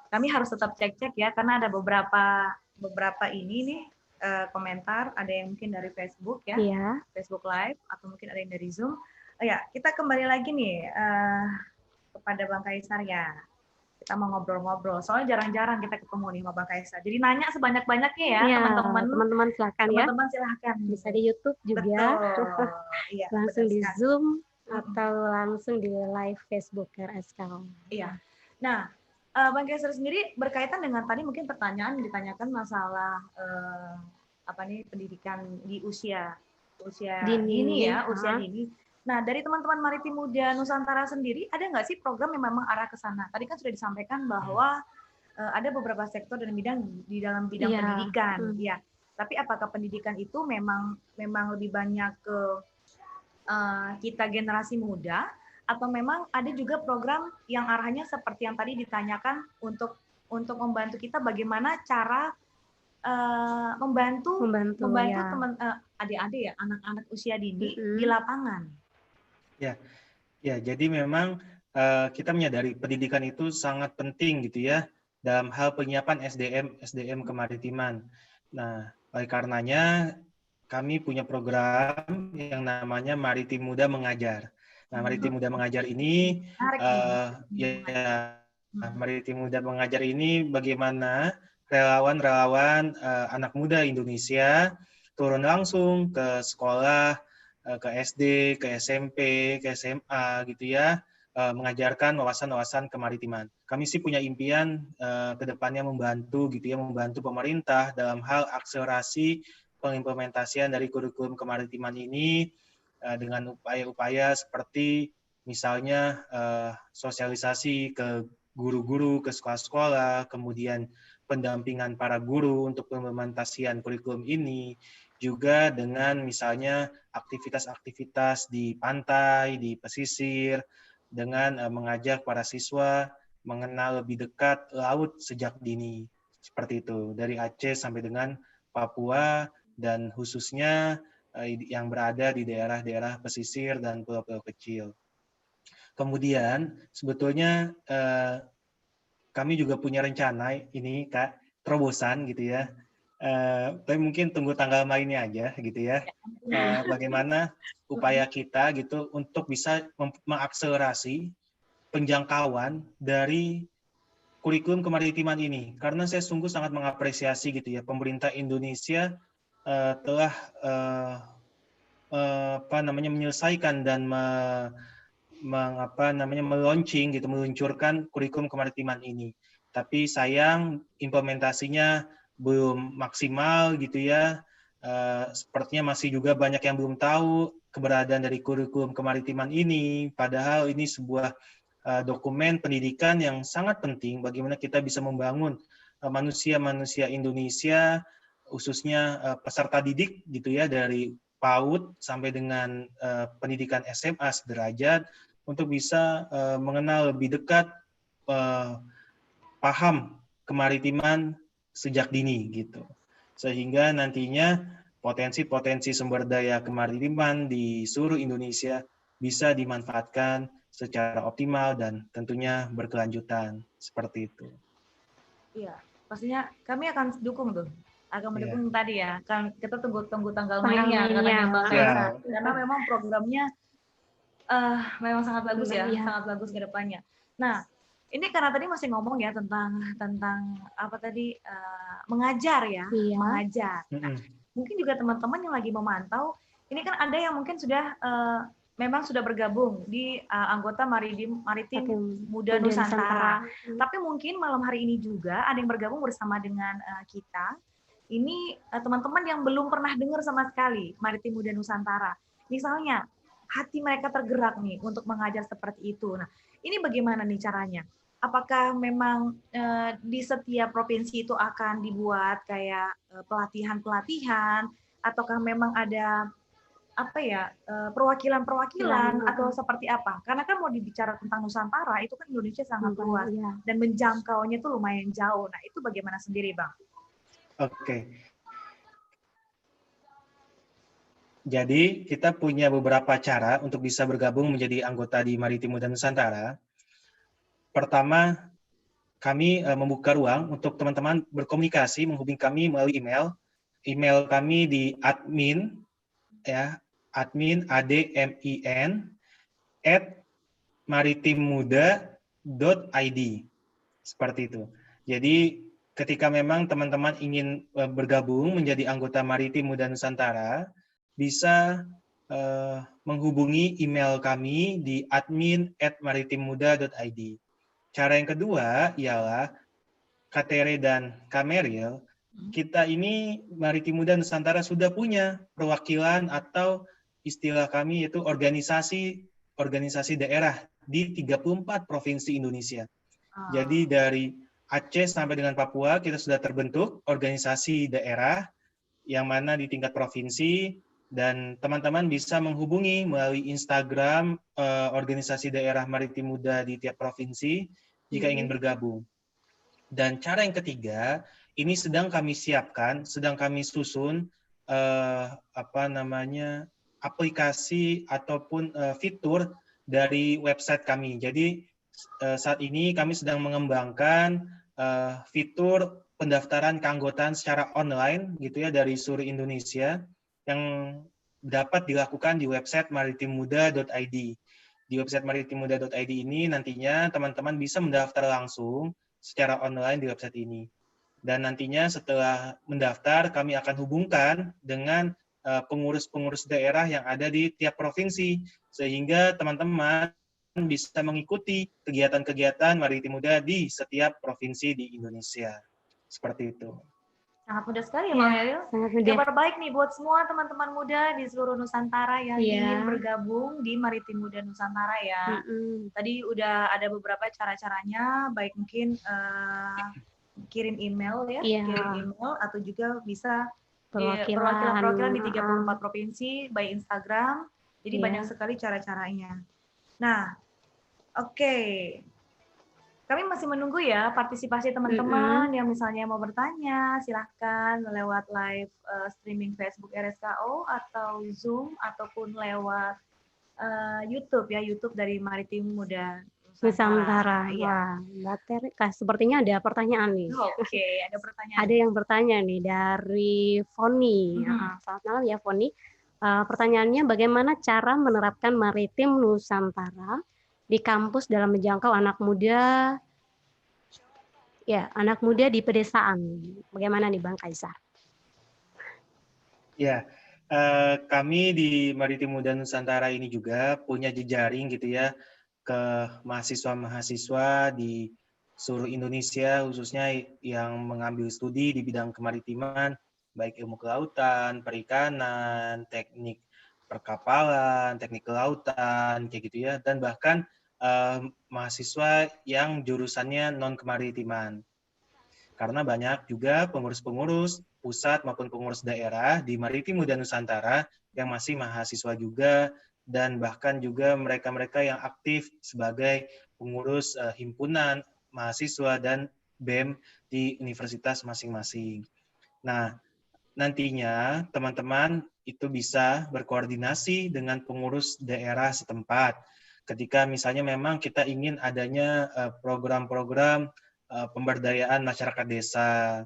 kami harus tetap cek-cek ya, karena ada beberapa ini nih komentar, ada yang mungkin dari Facebook ya, Facebook Live, atau mungkin ada yang dari Zoom. Ya, kita kembali lagi nih kepada Bang Kaisar ya. Kita mau ngobrol-ngobrol, soalnya jarang-jarang kita ketemu nih sama Bang Kaisar. Jadi nanya sebanyak-banyaknya ya, teman-teman. Teman-teman silakan ya. Teman-teman silakan. Bisa di YouTube juga. Iya, langsung di Zoom atau langsung di live Facebook RSK. Iya. Nah, Bang Kaisar sendiri berkaitan dengan tadi mungkin pertanyaan yang ditanyakan masalah pendidikan di usia dini ya, usia dini. Nah, dari teman-teman Maritim Muda Nusantara sendiri, ada nggak sih program yang memang arah ke sana? Tadi kan sudah disampaikan bahwa ada beberapa sektor dan bidang di dalam bidang pendidikan, ya. Tapi apakah pendidikan itu memang lebih banyak ke kita generasi muda, atau memang ada juga program yang arahnya seperti yang tadi ditanyakan untuk membantu kita bagaimana cara membantu teman adik-adik ya, anak-anak usia dini di lapangan. Ya, jadi memang kita menyadari pendidikan itu sangat penting gitu ya dalam hal penyiapan SDM kemaritiman. Nah, oleh karenanya kami punya program yang namanya Maritim Muda Mengajar. Nah, Maritim Muda Mengajar ini Maritim Muda Mengajar ini bagaimana relawan-relawan anak muda Indonesia turun langsung ke sekolah, ke SD, ke SMP, ke SMA gitu ya, mengajarkan wawasan-wawasan kemaritiman. Kami sih punya impian ke depannya membantu pemerintah dalam hal akselerasi pengimplementasian dari kurikulum kemaritiman ini dengan upaya-upaya seperti misalnya sosialisasi ke guru-guru, ke sekolah-sekolah, kemudian pendampingan para guru untuk pengimplementasian kurikulum ini, juga dengan misalnya aktivitas-aktivitas di pantai, di pesisir, dengan mengajak para siswa mengenal lebih dekat laut sejak dini. Seperti itu, dari Aceh sampai dengan Papua, dan khususnya yang berada di daerah-daerah pesisir dan pulau-pulau kecil. Kemudian, sebetulnya kami juga punya rencana ini, Kak, terobosan gitu ya, Tapi mungkin tunggu tanggal mainnya aja gitu ya. Bagaimana upaya kita gitu untuk bisa mengakselerasi penjangkauan dari kurikulum kemaritiman ini. Karena saya sungguh sangat mengapresiasi gitu ya, pemerintah Indonesia telah menyelesaikan dan meluncurkan kurikulum kemaritiman ini. Tapi sayang implementasinya belum maksimal gitu ya. Sepertinya masih juga banyak yang belum tahu keberadaan dari kurikulum kemaritiman ini. Padahal ini sebuah dokumen pendidikan yang sangat penting bagaimana kita bisa membangun manusia-manusia Indonesia, khususnya peserta didik gitu ya, dari PAUD sampai dengan pendidikan SMA sederajat, untuk bisa mengenal lebih dekat paham kemaritiman sejak dini gitu. Sehingga nantinya potensi-potensi sumber daya kemaritiman di seluruh Indonesia bisa dimanfaatkan secara optimal dan tentunya berkelanjutan seperti itu. Iya, pastinya kami akan dukung tuh. Akan mendukung tadi ya. Kan kita tunggu tanggal mainnya katanya Bang Reza. Karena memang programnya memang sangat bagus ya, sangat bagus ke depannya. Nah, ini karena tadi masih ngomong ya tentang apa tadi mengajar ya, mengajar. Nah, mungkin juga teman-teman yang lagi memantau, ini kan ada yang mungkin sudah memang sudah bergabung di anggota Maritim Muda Nusantara. Tapi mungkin malam hari ini juga ada yang bergabung bersama dengan kita. Ini teman-teman yang belum pernah dengar sama sekali Maritim Muda Nusantara. Misalnya hati mereka tergerak nih untuk mengajar seperti itu. Nah, ini bagaimana nih caranya? Apakah memang di setiap provinsi itu akan dibuat kayak pelatihan-pelatihan, ataukah memang ada apa ya perwakilan-perwakilan atau seperti apa? Karena kan mau dibicara tentang Nusantara itu kan Indonesia sangat luas dan menjangkaunya itu lumayan jauh. Nah, itu bagaimana sendiri, Bang? Oke. Jadi kita punya beberapa cara untuk bisa bergabung menjadi anggota di Maritim Muda Nusantara. Pertama, kami membuka ruang untuk teman-teman berkomunikasi, menghubungi kami melalui email. Email kami di admin @maritimmuda.id. Seperti itu. Jadi ketika memang teman-teman ingin bergabung menjadi anggota Maritim Muda Nusantara, bisa menghubungi email kami di admin@maritimmuda.id. Cara yang kedua ialah Katere dan Kameril, kita ini Maritim Muda Nusantara sudah punya perwakilan atau istilah kami yaitu organisasi daerah di 34 provinsi Indonesia. Jadi dari Aceh sampai dengan Papua kita sudah terbentuk organisasi daerah yang mana di tingkat provinsi, dan teman-teman bisa menghubungi melalui Instagram organisasi daerah Maritim Muda di tiap provinsi jika ingin bergabung. Dan cara yang ketiga, ini sedang kami siapkan, sedang kami susun aplikasi ataupun fitur dari website kami. Jadi saat ini kami sedang mengembangkan fitur pendaftaran keanggotaan secara online gitu ya dari seluruh Indonesia yang dapat dilakukan di website maritimmuda.id. Di website maritimmuda.id ini nantinya teman-teman bisa mendaftar langsung secara online di website ini. Dan nantinya setelah mendaftar, kami akan hubungkan dengan pengurus-pengurus daerah yang ada di tiap provinsi, sehingga teman-teman bisa mengikuti kegiatan-kegiatan Maritim Muda di setiap provinsi di Indonesia. Seperti itu. Sangat mudah sekali ya, Bang Eril. Kabar baik nih buat semua teman-teman muda di seluruh Nusantara yang ingin bergabung di Maritim Muda Nusantara ya. Tadi udah ada beberapa cara-caranya, baik mungkin kirim email ya, kirim email, atau juga bisa perwakilan di 34 provinsi by Instagram. Jadi banyak sekali cara-caranya. Nah, oke. Kami masih menunggu ya partisipasi teman-teman yang misalnya mau bertanya, silahkan lewat live streaming Facebook RSKO atau Zoom ataupun lewat YouTube ya, YouTube dari Maritim Muda Nusantara. Iya. Wah, Mbak Tere, sepertinya ada pertanyaan nih. Oke, ada pertanyaan. Ada yang bertanya nih dari Foni. Selamat malam ya Foni. Pertanyaannya, bagaimana cara menerapkan maritim Nusantara di kampus dalam menjangkau anak muda di pedesaan? Bagaimana nih Bang Kaisar? Ya, kami di Maritim Muda Nusantara ini juga punya jejaring gitu ya ke mahasiswa-mahasiswa di seluruh Indonesia, khususnya yang mengambil studi di bidang kemaritiman, baik ilmu kelautan, perikanan, teknik perkapalan, teknik kelautan, kayak gitu ya, dan bahkan mahasiswa yang jurusannya non-kemaritiman. Karena banyak juga pengurus-pengurus pusat maupun pengurus daerah di Maritim Muda Nusantara yang masih mahasiswa juga, dan bahkan juga mereka-mereka yang aktif sebagai pengurus himpunan mahasiswa dan BEM di universitas masing-masing. Nah, nantinya teman-teman itu bisa berkoordinasi dengan pengurus daerah setempat. Ketika misalnya memang kita ingin adanya program-program pemberdayaan masyarakat desa,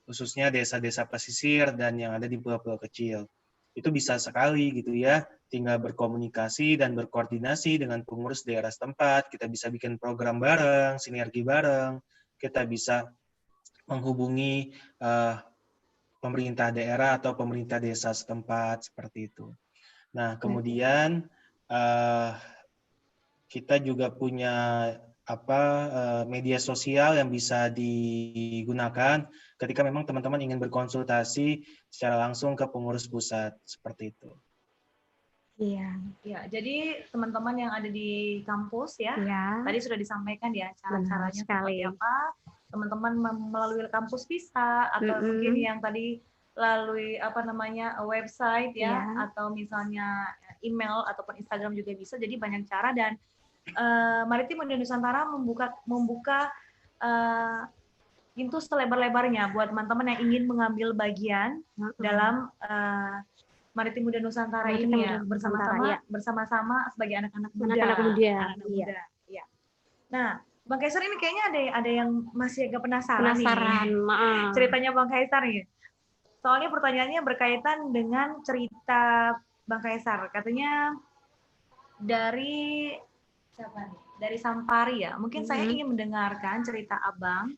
khususnya desa-desa pesisir dan yang ada di pulau-pulau kecil. Itu bisa sekali gitu ya, tinggal berkomunikasi dan berkoordinasi dengan pengurus daerah setempat, kita bisa bikin program bareng, sinergi bareng, kita bisa menghubungi pemerintah daerah atau pemerintah desa setempat, seperti itu. Nah, kemudian kita juga punya media sosial yang bisa digunakan ketika memang teman-teman ingin berkonsultasi secara langsung ke pengurus pusat, seperti itu. Iya. Ya, jadi teman-teman yang ada di kampus ya, tadi sudah disampaikan ya cara-caranya seperti apa. Teman-teman melalui kampus bisa, atau mungkin yang tadi melalui website ya, atau misalnya email ataupun Instagram juga bisa. Jadi banyak cara, dan Maritim Muda Nusantara membuka pintu selebar-lebarnya buat teman-teman yang ingin mengambil bagian dalam Maritim Muda Nusantara ini ya, bersama-sama sebagai anak-anak muda. Ya. Nah, Bang Kaisar ini kayaknya ada yang masih agak penasaran nih. Ceritanya Bang Kaisar nih. Soalnya pertanyaannya berkaitan dengan cerita Bang Kaisar. Katanya dari siapa nih? Dari Sampari ya. Mungkin saya ingin mendengarkan cerita Abang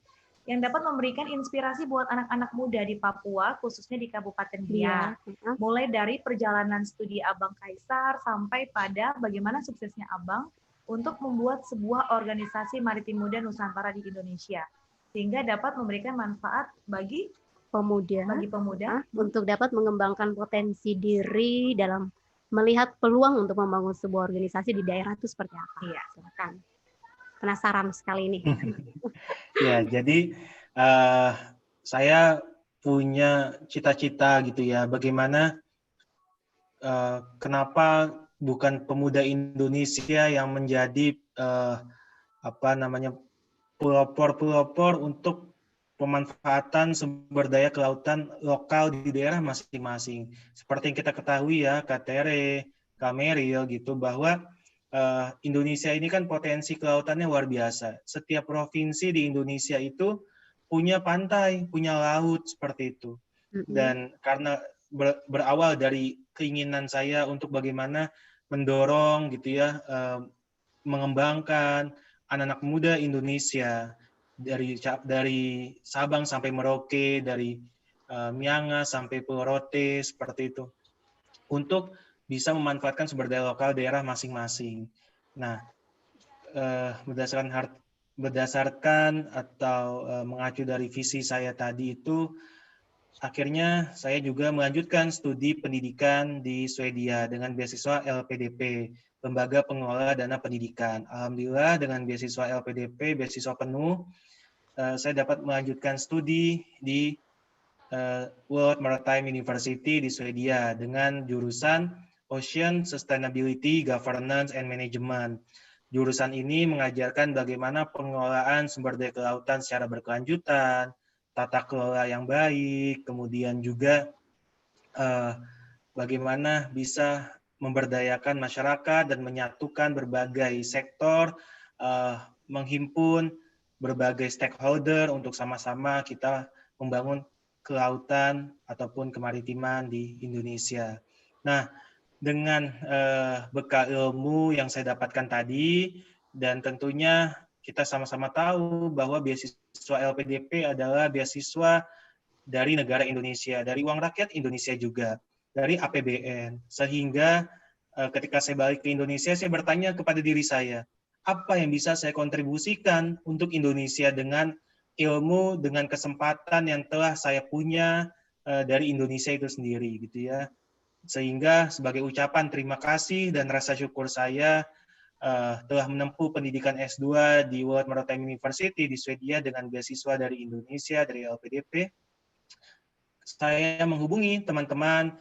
yang dapat memberikan inspirasi buat anak-anak muda di Papua, khususnya di Kabupaten Biak. Mulai dari perjalanan studi Abang Kaisar sampai pada bagaimana suksesnya Abang untuk membuat sebuah organisasi maritim muda Nusantara di Indonesia, sehingga dapat memberikan manfaat bagi pemuda untuk dapat mengembangkan potensi diri dalam melihat peluang untuk membangun sebuah organisasi di daerah itu seperti apa. Iya, silakan. Penasaran sekali ini. Ya, jadi saya punya cita-cita gitu ya, bagaimana kenapa bukan pemuda Indonesia yang menjadi pelopor untuk pemanfaatan sumber daya kelautan lokal di daerah masing-masing. Seperti yang kita ketahui ya, Kak Tere, Kak Meril gitu, bahwa Indonesia ini kan potensi kelautannya luar biasa. Setiap provinsi di Indonesia itu punya pantai, punya laut, seperti itu. Dan karena berawal dari keinginan saya untuk bagaimana mendorong gitu ya, mengembangkan anak-anak muda Indonesia dari Sabang sampai Merauke, dari Miangas sampai Pulau Rote, seperti itu, untuk bisa memanfaatkan sumber daya lokal daerah masing-masing. Nah, berdasarkan atau mengacu dari visi saya tadi itu, akhirnya saya juga melanjutkan studi pendidikan di Swedia dengan beasiswa LPDP, Lembaga Pengelola Dana Pendidikan. Alhamdulillah dengan beasiswa LPDP, beasiswa penuh, saya dapat melanjutkan studi di World Maritime University di Swedia dengan jurusan Ocean Sustainability, Governance, and Management. Jurusan ini mengajarkan bagaimana pengelolaan sumber daya kelautan secara berkelanjutan, tata kelola yang baik, kemudian juga bagaimana bisa memberdayakan masyarakat dan menyatukan berbagai sektor menghimpun berbagai stakeholder untuk sama-sama kita membangun kelautan ataupun kemaritiman di Indonesia. Nah, dengan bekal ilmu yang saya dapatkan tadi, dan tentunya kita sama-sama tahu bahwa beasiswa LPDP adalah beasiswa dari negara Indonesia, dari uang rakyat Indonesia juga, dari APBN. Sehingga ketika saya balik ke Indonesia, saya bertanya kepada diri saya, apa yang bisa saya kontribusikan untuk Indonesia dengan ilmu, dengan kesempatan yang telah saya punya dari Indonesia itu sendiri, gitu ya. Sehingga sebagai ucapan terima kasih dan rasa syukur saya telah menempuh pendidikan S2 di World Maritime University di Swedia dengan beasiswa dari Indonesia, dari LPDP. Saya menghubungi teman-teman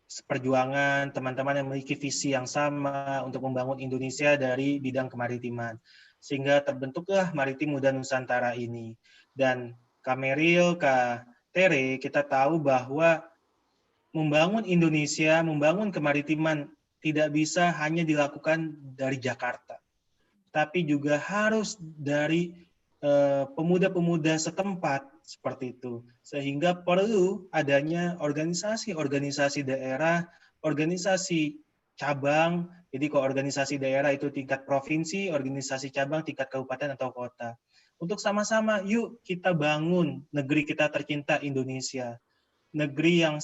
seperjuangan, teman-teman yang memiliki visi yang sama untuk membangun Indonesia dari bidang kemaritiman. Sehingga terbentuklah Maritim Muda Nusantara ini. Dan Kak Meril, Kak Tere, kita tahu bahwa membangun Indonesia, membangun kemaritiman tidak bisa hanya dilakukan dari Jakarta, tapi juga harus dari pemuda-pemuda setempat seperti itu. Sehingga perlu adanya organisasi-organisasi daerah, organisasi cabang. Jadi kalau organisasi daerah itu tingkat provinsi, organisasi cabang tingkat kabupaten atau kota. Untuk sama-sama, yuk kita bangun negeri kita tercinta Indonesia. Negeri yang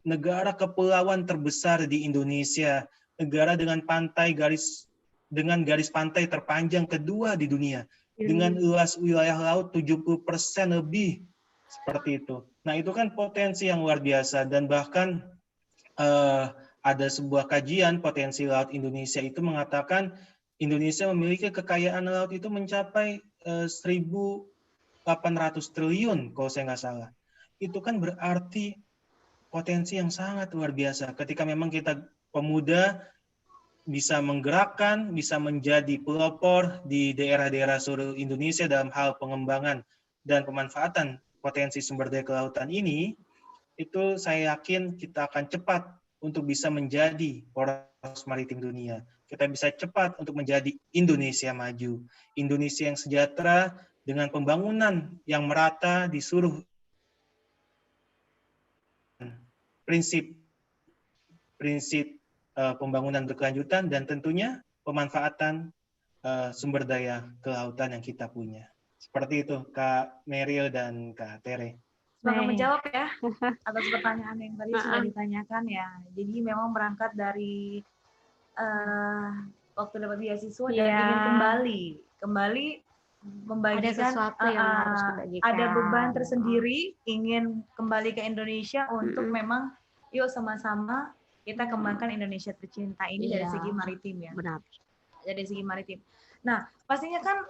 negara kepulauan terbesar di Indonesia, negara dengan garis pantai terpanjang kedua di dunia, dengan luas wilayah laut 70% lebih, seperti itu. Nah, itu kan potensi yang luar biasa, dan bahkan ada sebuah kajian potensi laut Indonesia itu mengatakan Indonesia memiliki kekayaan laut itu mencapai 1.800 triliun kalau saya nggak salah. Itu kan berarti potensi yang sangat luar biasa. Ketika memang kita pemuda bisa menggerakkan, bisa menjadi pelopor di daerah-daerah seluruh Indonesia dalam hal pengembangan dan pemanfaatan potensi sumber daya kelautan ini, itu saya yakin kita akan cepat untuk bisa menjadi poros maritim dunia. Kita bisa cepat untuk menjadi Indonesia maju. Indonesia yang sejahtera dengan pembangunan yang merata di seluruh prinsip pembangunan berkelanjutan dan tentunya pemanfaatan sumber daya kelautan yang kita punya. Seperti itu, Kak Meril dan Kak Tere. Semoga menjawab ya atas pertanyaan yang tadi sudah ditanyakan ya. Jadi memang berangkat dari waktu dapat beasiswa dan ingin kembali membagikan ada beban tersendiri, ingin kembali ke Indonesia untuk memang yuk sama-sama kita kembangkan Indonesia tercinta ini dari segi maritim ya. Benar. Dari segi maritim. Nah, pastinya kan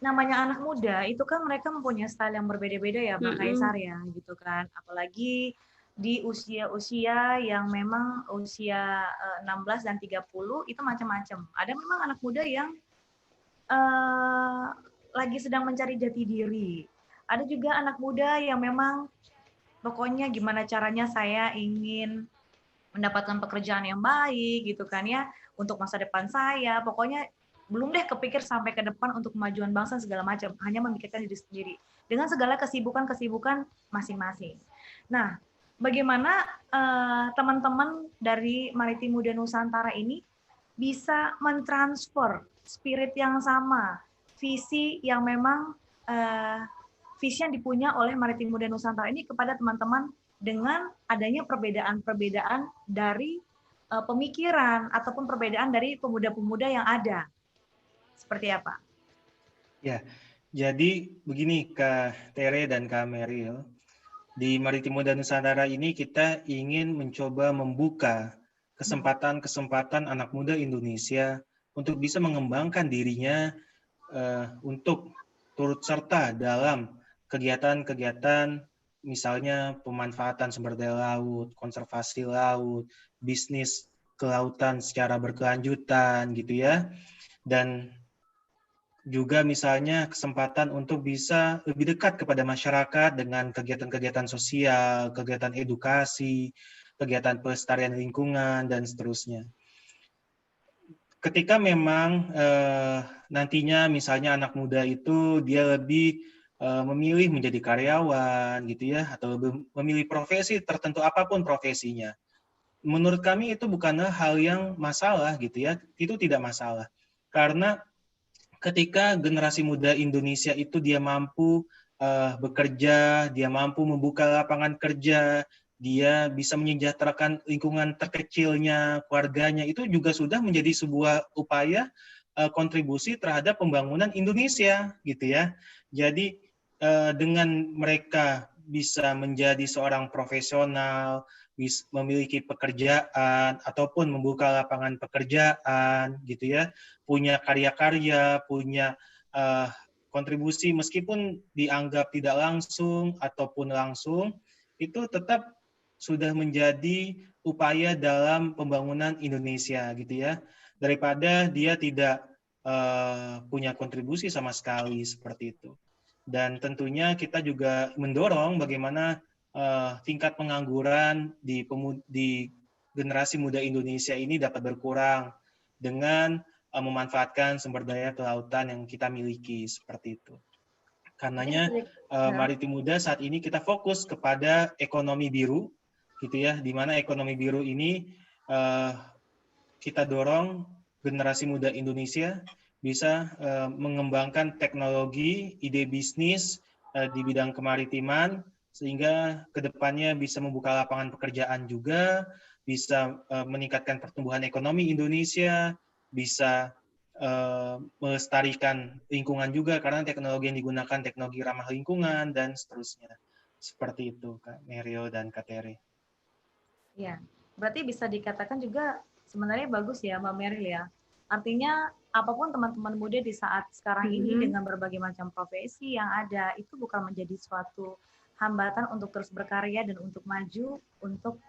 namanya anak muda itu kan mereka mempunyai style yang berbeda-beda ya, Mbak Kaisar ya, gitu kan. Apalagi di usia-usia yang memang usia 16 dan 30 itu macam-macam. Ada memang anak muda yang lagi sedang mencari jati diri. Ada juga anak muda yang memang pokoknya gimana caranya saya ingin mendapatkan pekerjaan yang baik gitu kan ya, untuk masa depan saya. Pokoknya belum deh kepikir sampai ke depan untuk kemajuan bangsa segala macam, hanya memikirkan diri sendiri dengan segala kesibukan masing-masing. Nah, bagaimana teman-teman dari Maritim Muda Nusantara ini bisa mentransfer spirit yang sama, visi yang memang visi yang dipunya oleh Maritim Muda Nusantara ini kepada teman-teman dengan adanya perbedaan-perbedaan dari pemikiran ataupun perbedaan dari pemuda-pemuda yang ada. Seperti apa? Ya, jadi begini Kak Tere dan Kak Meril, di Maritim Muda Nusantara ini kita ingin mencoba membuka kesempatan-kesempatan anak muda Indonesia untuk bisa mengembangkan dirinya untuk turut serta dalam kegiatan-kegiatan misalnya pemanfaatan sumber daya laut, konservasi laut, bisnis kelautan secara berkelanjutan gitu ya. Dan juga misalnya kesempatan untuk bisa lebih dekat kepada masyarakat dengan kegiatan-kegiatan sosial, kegiatan edukasi, kegiatan pelestarian lingkungan, dan seterusnya. ketika memang nantinya misalnya anak muda itu dia lebih memilih menjadi karyawan gitu ya, atau memilih profesi tertentu apapun profesinya. Menurut kami itu bukanlah hal yang masalah gitu ya, itu tidak masalah. Karena ketika generasi muda Indonesia itu dia mampu bekerja, dia mampu membuka lapangan kerja, dia bisa menyejahterakan lingkungan terkecilnya, keluarganya, itu juga sudah menjadi sebuah upaya kontribusi terhadap pembangunan Indonesia gitu ya. Jadi dengan mereka bisa menjadi seorang profesional, memiliki pekerjaan ataupun membuka lapangan pekerjaan gitu ya, punya karya-karya, punya kontribusi meskipun dianggap tidak langsung ataupun langsung, itu tetap sudah menjadi upaya dalam pembangunan Indonesia gitu ya, daripada dia tidak punya kontribusi sama sekali seperti itu. Dan tentunya kita juga mendorong bagaimana tingkat pengangguran di generasi muda Indonesia ini dapat berkurang dengan memanfaatkan sumber daya kelautan yang kita miliki seperti itu. Karenanya Maritim Muda saat ini kita fokus kepada ekonomi biru, gitu ya, di mana ekonomi biru ini kita dorong generasi muda Indonesia bisa mengembangkan teknologi, ide bisnis di bidang kemaritiman, sehingga kedepannya bisa membuka lapangan pekerjaan juga, bisa meningkatkan pertumbuhan ekonomi Indonesia, bisa melestarikan lingkungan juga karena teknologi yang digunakan teknologi ramah lingkungan dan seterusnya. Seperti itu, Kak Merio dan Kak Tere. Ya, berarti bisa dikatakan juga sebenarnya bagus ya Mbak Meril ya. Artinya apapun teman-teman muda di saat sekarang ini dengan berbagai macam profesi yang ada, itu bukan menjadi suatu hambatan untuk terus berkarya dan untuk maju, untuk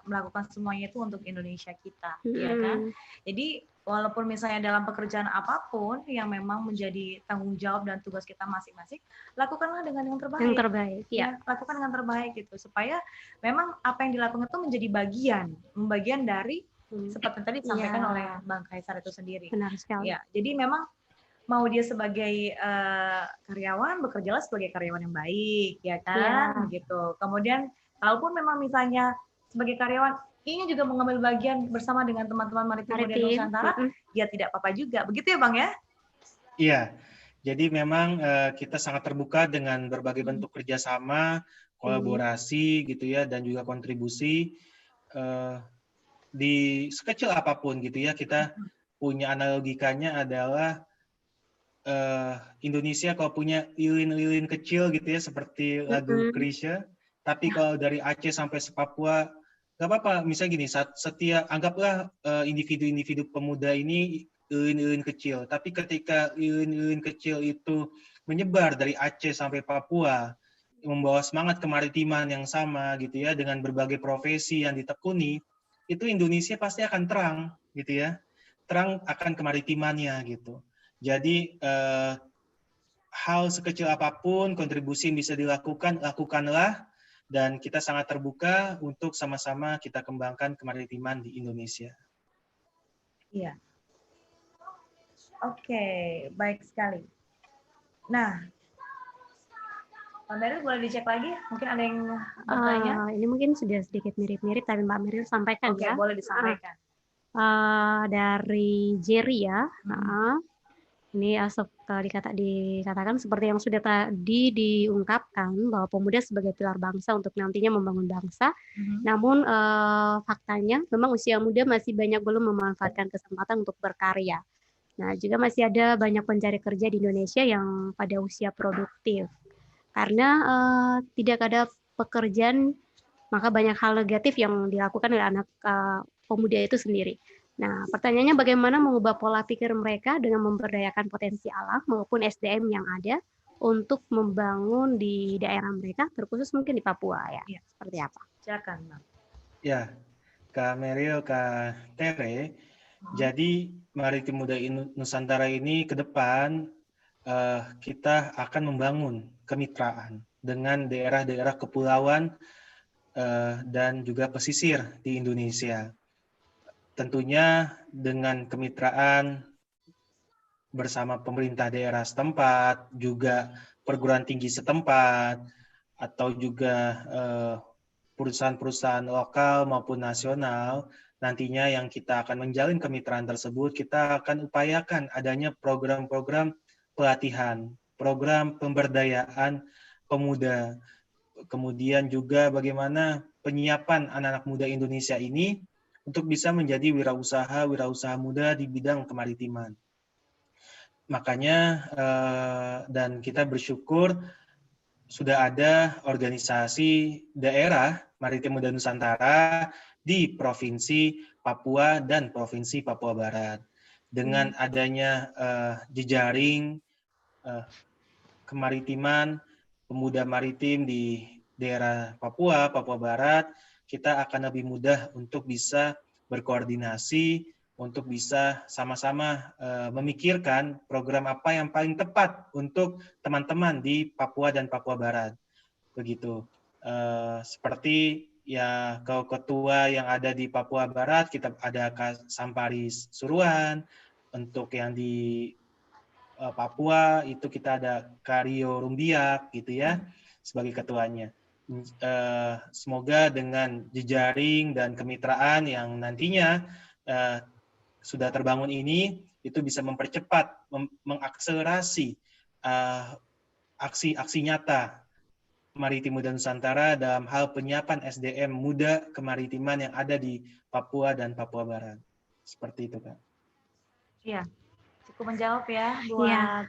melakukan semuanya itu untuk Indonesia kita, ya kan? Jadi walaupun misalnya dalam pekerjaan apapun yang memang menjadi tanggung jawab dan tugas kita masing-masing, lakukanlah dengan yang terbaik. Yang terbaik, ya. Lakukan dengan terbaik gitu, supaya memang apa yang dilakukan itu menjadi bagian dari seperti tadi disampaikan oleh Bang Kaisar itu sendiri. Benar sekali. Ya, jadi memang mau dia sebagai karyawan, bekerjalah sebagai karyawan yang baik, ya kan? Gitu. Kemudian, kalaupun memang misalnya sebagai karyawan ingin juga mengambil bagian bersama dengan teman-teman Maritim Muda Nusantara, ya tidak apa-apa juga. Begitu ya, Bang ya? Iya. Jadi memang kita sangat terbuka dengan berbagai bentuk kerjasama, kolaborasi gitu ya, dan juga kontribusi di sekecil apapun gitu ya. Kita punya analogikanya adalah Indonesia kalau punya lilin-lilin kecil gitu ya, seperti lagu Krisya, tapi kalau dari Aceh sampai Papua, nggak apa-apa. Misalnya gini, anggaplah individu-individu pemuda ini lilin-lilin kecil, tapi ketika lilin-lilin kecil itu menyebar dari Aceh sampai Papua, membawa semangat kemaritiman yang sama gitu ya, dengan berbagai profesi yang ditekuni, itu Indonesia pasti akan terang gitu ya, terang akan kemaritimannya gitu. Jadi hal sekecil apapun, kontribusi yang bisa dilakukan, lakukanlah, dan kita sangat terbuka untuk sama-sama kita kembangkan kemaritiman di Indonesia. Iya. Oke, baik sekali. Nah, Mbak Meril boleh dicek lagi? Mungkin ada yang bertanya? Ini mungkin sudah sedikit mirip-mirip, tapi Mbak Meril sampaikan ya. Oke, boleh disampaikan. Dari Jerry ya. Ini dikatakan seperti yang sudah tadi diungkapkan, bahwa pemuda sebagai pilar bangsa untuk nantinya membangun bangsa. Namun faktanya memang usia muda masih banyak belum memanfaatkan kesempatan untuk berkarya. Nah, juga masih ada banyak pencari kerja di Indonesia yang pada usia produktif. Karena tidak ada pekerjaan, maka banyak hal negatif yang dilakukan oleh anak pemuda itu sendiri. Nah, pertanyaannya bagaimana mengubah pola pikir mereka dengan memberdayakan potensi alam maupun SDM yang ada untuk membangun di daerah mereka, terkhusus mungkin di Papua ya. Seperti apa? Silakan, Bang. Ya, Kak Meril, Kak Tere. Jadi Maritim Muda Nusantara ini ke depan kita akan membangun kemitraan dengan daerah-daerah kepulauan dan juga pesisir di Indonesia. tentunya dengan kemitraan bersama pemerintah daerah setempat, juga perguruan tinggi setempat, atau juga perusahaan-perusahaan lokal maupun nasional, nantinya yang kita akan menjalin kemitraan tersebut, kita akan upayakan adanya program-program pelatihan, program pemberdayaan pemuda, kemudian juga bagaimana penyiapan anak-anak muda Indonesia ini untuk bisa menjadi wirausaha muda di bidang kemaritiman. Makanya dan kita bersyukur sudah ada organisasi daerah Maritim Muda Nusantara di Provinsi Papua dan Provinsi Papua Barat. Dengan adanya jejaring kemaritiman, pemuda maritim di daerah Papua, Papua Barat, kita akan lebih mudah untuk bisa berkoordinasi, untuk bisa sama-sama memikirkan program apa yang paling tepat untuk teman-teman di Papua dan Papua Barat. Begitu. Seperti ya ketua yang ada di Papua Barat, kita ada Kak Samparis Suruhan. Untuk yang di Papua itu kita ada Kario Rumbiak gitu ya sebagai ketuanya. Semoga dengan jejaring dan kemitraan yang nantinya sudah terbangun ini, itu bisa mempercepat, mengakselerasi aksi-aksi nyata Maritim Muda Nusantara dalam hal penyiapan SDM muda kemaritiman yang ada di Papua dan Papua Barat. Seperti itu, Kak. Iya, cukup menjawab ya buat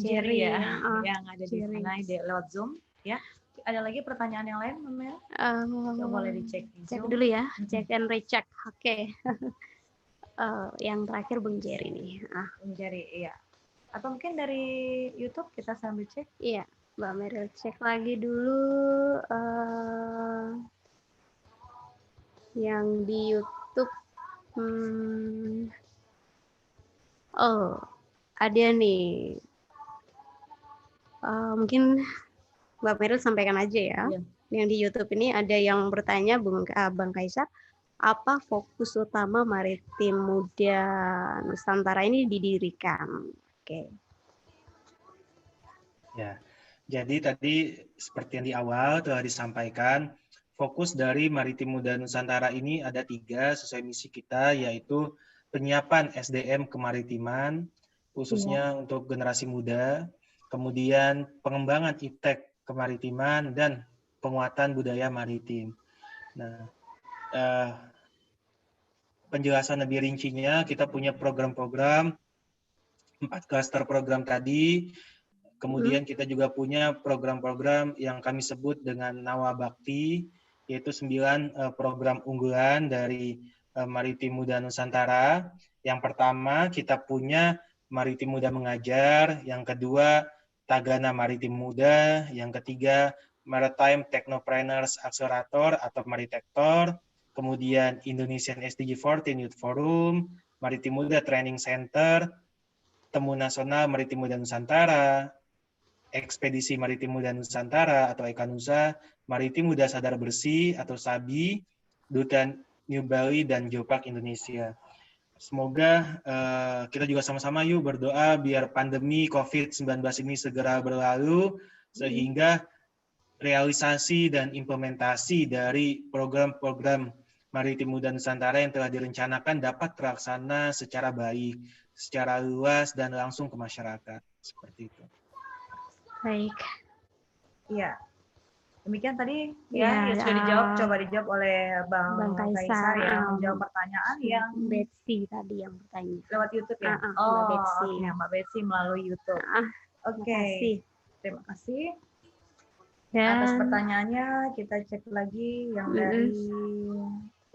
Jerry ya, yang ada di sana lewat Zoom. Ya, ada lagi pertanyaan yang lain, Mel? Boleh dicek di Cek Zoom. dulu ya, cek and recheck. Oke. Yang terakhir Bung Jerry nih. Bung Jerry, iya. Atau mungkin dari YouTube kita sambil cek? Iya, Mbak Meryl cek lagi dulu yang di YouTube. Oh, ada nih. Mungkin Mbak Meryl sampaikan aja ya. Iya. Yang di YouTube ini ada yang bertanya, Bang Kaisar, apa fokus utama Maritim Muda Nusantara ini didirikan? Oke. Ya, jadi tadi seperti yang di awal telah disampaikan, fokus dari Maritim Muda Nusantara ini ada 3 sesuai misi kita, yaitu penyiapan SDM kemaritiman, khususnya untuk generasi muda, kemudian pengembangan iptek kemaritiman, dan penguatan budaya maritim. Nah, penjelasan lebih rincinya, kita punya program-program, 4 klaster program tadi, kemudian kita juga punya program-program yang kami sebut dengan Nawa Bakti, yaitu 9 program unggulan dari Maritim Muda Nusantara. Yang pertama, kita punya Maritim Muda Mengajar, yang kedua, Tagana Maritim Muda, yang ketiga, Maritime Technopreneurs Accelerator atau Maritektor, kemudian Indonesian SDG 14 Youth Forum, Maritim Muda Training Center, Temu Nasional Maritim Muda Nusantara, Ekspedisi Maritim Muda Nusantara atau Ekanusa, Maritim Muda Sadar Bersih atau SABI, Duta New Bali, dan Geopark Indonesia. Semoga kita juga sama-sama yuk berdoa biar pandemi COVID-19 ini segera berlalu, sehingga realisasi dan implementasi dari program-program Maritim Muda Nusantara yang telah direncanakan dapat terlaksana secara baik, secara luas, dan langsung ke masyarakat. Seperti itu. Baik. Iya. Demikian tadi ya sudah dijawab, coba dijawab oleh Bang Kaisar yang menjawab pertanyaan yang Betsy tadi yang bertanya. Lewat YouTube ya? Mbak Betsy. Mbak Betsy melalui YouTube. Oke. Terima kasih. Dan atas pertanyaannya, kita cek lagi yang dari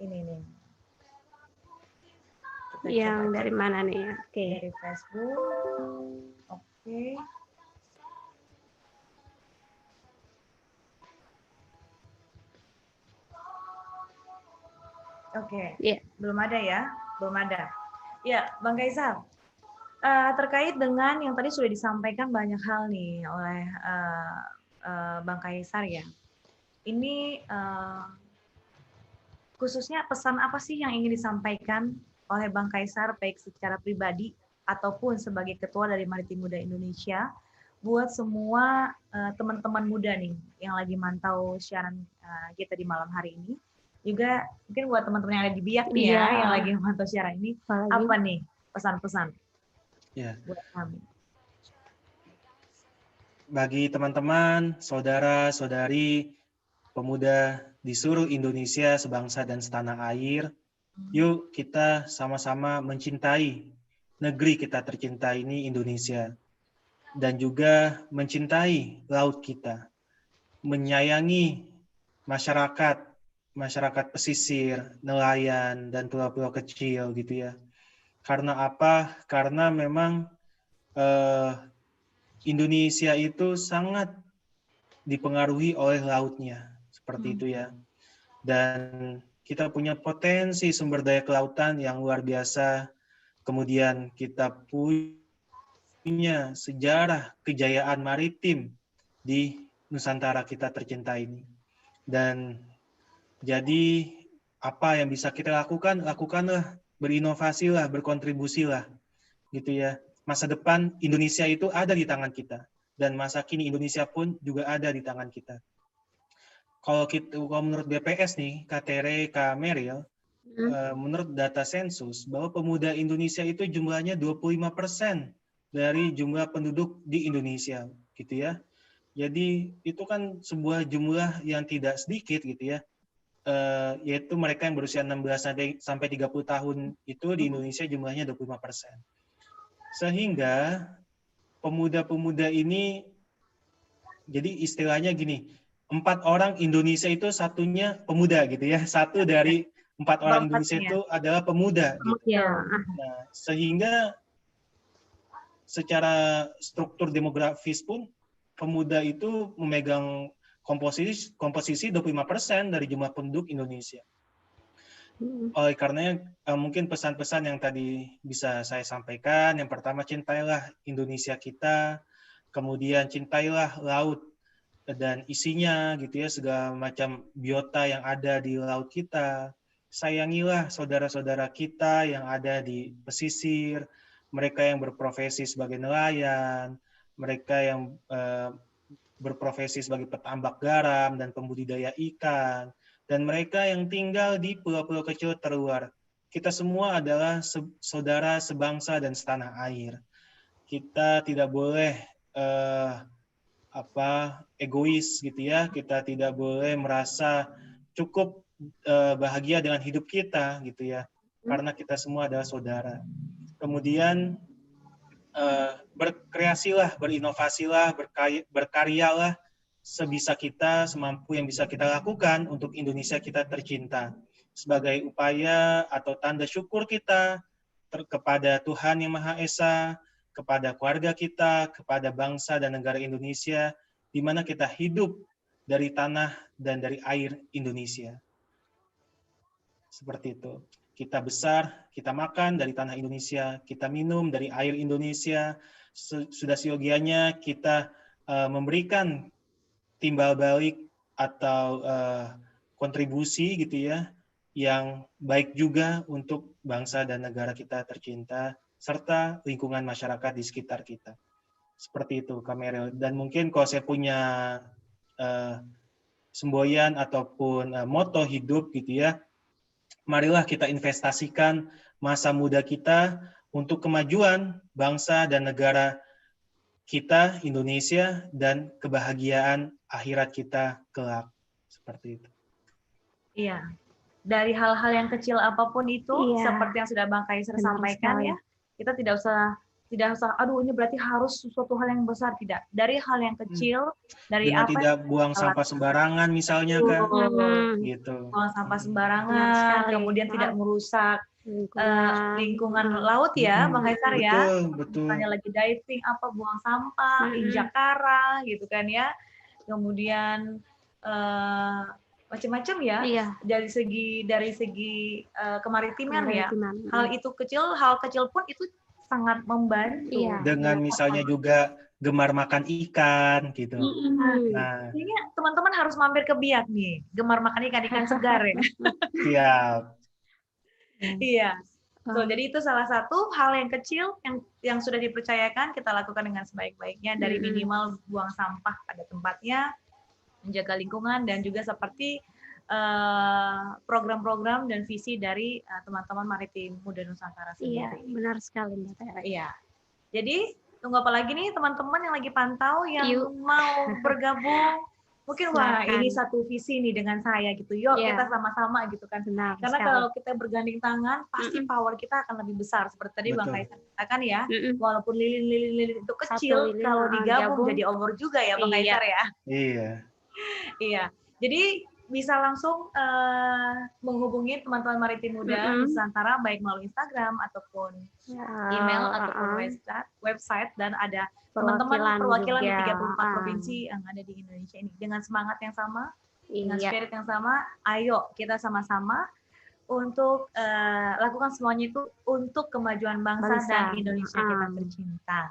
ini nih. Kita yang dari mana nih? Oke. Dari Facebook. Oke. Oke. Belum ada ya? Belum ada. Ya, Bang Kaisar. Terkait dengan yang tadi sudah disampaikan banyak hal nih oleh Bang Kaisar ya. Ini khususnya pesan apa sih yang ingin disampaikan oleh Bang Kaisar baik secara pribadi ataupun sebagai ketua dari Maritim Muda Indonesia buat semua teman-teman muda nih yang lagi mantau siaran kita di malam hari ini. Juga mungkin buat teman-teman yang ada di Biak nih ya, yang lagi mantau siaran ini, apa nih pesan-pesan buat kami? Bagi teman-teman, saudara-saudari, pemuda di seluruh Indonesia, sebangsa dan setanah air, yuk kita sama-sama mencintai negeri kita tercinta ini, Indonesia. Dan juga mencintai laut kita. Menyayangi masyarakat pesisir, nelayan, dan pulau-pulau kecil gitu ya. Karena apa? Karena memang Indonesia itu sangat dipengaruhi oleh lautnya, seperti itu ya. Dan kita punya potensi sumber daya kelautan yang luar biasa. Kemudian kita punya sejarah kejayaan maritim di Nusantara kita tercinta ini. Dan jadi apa yang bisa kita lakukan, lakukanlah, berinovasilah, berkontribusilah, gitu ya. Masa depan Indonesia itu ada di tangan kita, dan masa kini Indonesia pun juga ada di tangan kita. Kalau menurut BPS nih, Kak Tere, Kak Meryl, menurut data sensus bahwa pemuda Indonesia itu jumlahnya 25% dari jumlah penduduk di Indonesia, gitu ya. Jadi itu kan sebuah jumlah yang tidak sedikit, gitu ya. Yaitu mereka yang berusia 16 sampai 30 tahun itu di Indonesia jumlahnya 25%. Sehingga pemuda-pemuda ini, jadi istilahnya gini, 4 orang Indonesia itu satunya pemuda gitu ya. 1 dari 4 orang Indonesia itu adalah pemuda. Gitu. Nah, sehingga secara struktur demografis pun pemuda itu memegang komposisi 25% dari jumlah penduduk Indonesia. Oleh karenanya mungkin pesan-pesan yang tadi bisa saya sampaikan, yang pertama cintailah Indonesia kita, kemudian cintailah laut dan isinya gitu ya, segala macam biota yang ada di laut kita. Sayangilah saudara-saudara kita yang ada di pesisir, mereka yang berprofesi sebagai nelayan, mereka yang berprofesi sebagai petambak garam dan pembudidaya ikan, dan mereka yang tinggal di pulau-pulau kecil terluar. Kita semua adalah saudara sebangsa dan setanah air. Kita tidak boleh egois gitu ya. Kita tidak boleh merasa cukup bahagia dengan hidup kita gitu ya. Karena kita semua adalah saudara. Kemudian berkreasilah, berinovasilah, berkaryalah sebisa kita, semampu yang bisa kita lakukan untuk Indonesia kita tercinta. Sebagai upaya atau tanda syukur kita kepada Tuhan Yang Maha Esa, kepada keluarga kita, kepada bangsa dan negara Indonesia, di mana kita hidup dari tanah dan dari air Indonesia. Seperti itu. Kita besar, kita makan dari tanah Indonesia, kita minum dari air Indonesia. Sudah seyogianya kita memberikan timbal balik atau kontribusi gitu ya, yang baik juga untuk bangsa dan negara kita tercinta, serta lingkungan masyarakat di sekitar kita. Seperti itu, Kak Meryl. Dan mungkin kalau saya punya semboyan ataupun moto hidup gitu ya, marilah kita investasikan masa muda kita untuk kemajuan bangsa dan negara kita, Indonesia, dan kebahagiaan akhirat kita kelak. Seperti itu. Iya. Dari hal-hal yang kecil apapun itu, seperti yang sudah Bang Kaisar sampaikan ya, kita tidak usah, aduh ini berarti harus suatu hal yang besar, tidak. Dari hal yang kecil, dari dengan apa? Tidak buang sampah sembarangan misalnya kan, gitu. Buang sampah sembarangan, kemudian tidak merusak lingkungan laut ya, Bang Kaisar ya. Betul. Misalnya lagi diving, buang sampah, injak karang, gitu kan ya. Kemudian macam-macam ya. Iya. Dari segi kemaritiman ya. Hal kecil pun itu sangat membantu. Dengan misalnya juga gemar makan ikan gitu. Nah, Kayaknya teman-teman harus mampir ke Biak nih, gemar makan ikan segar ya. siap. Iya. Jadi itu salah satu hal yang kecil yang sudah dipercayakan kita lakukan dengan sebaik-baiknya, dari minimal buang sampah pada tempatnya, menjaga lingkungan, dan juga seperti program-program dan visi dari teman-teman Maritim Muda Nusantara sendiri. Iya, benar sekali Mbak Tera. Iya. Jadi tunggu apa lagi nih teman-teman yang lagi pantau yang mau bergabung? Mungkin wah ini satu visi nih dengan saya gitu. Yuk kita sama-sama gitu kan. Benar Karena sekali. kalau kita berganding tangan pasti power kita akan lebih besar. Seperti tadi Bang Kaisar katakan ya, walaupun lilin-lilin itu kecil, kalau digabung jadi over juga ya Bang Kaisar ya. Iya. Iya. Jadi bisa langsung menghubungi teman-teman Maritim Muda Nusantara baik melalui Instagram ataupun email ataupun website, dan ada teman-teman perwakilan di 34 provinsi yang ada di Indonesia ini dengan semangat yang sama, dengan spirit yang sama. Ayo kita sama-sama untuk lakukan semuanya itu untuk kemajuan bangsa dan Indonesia kita tercinta.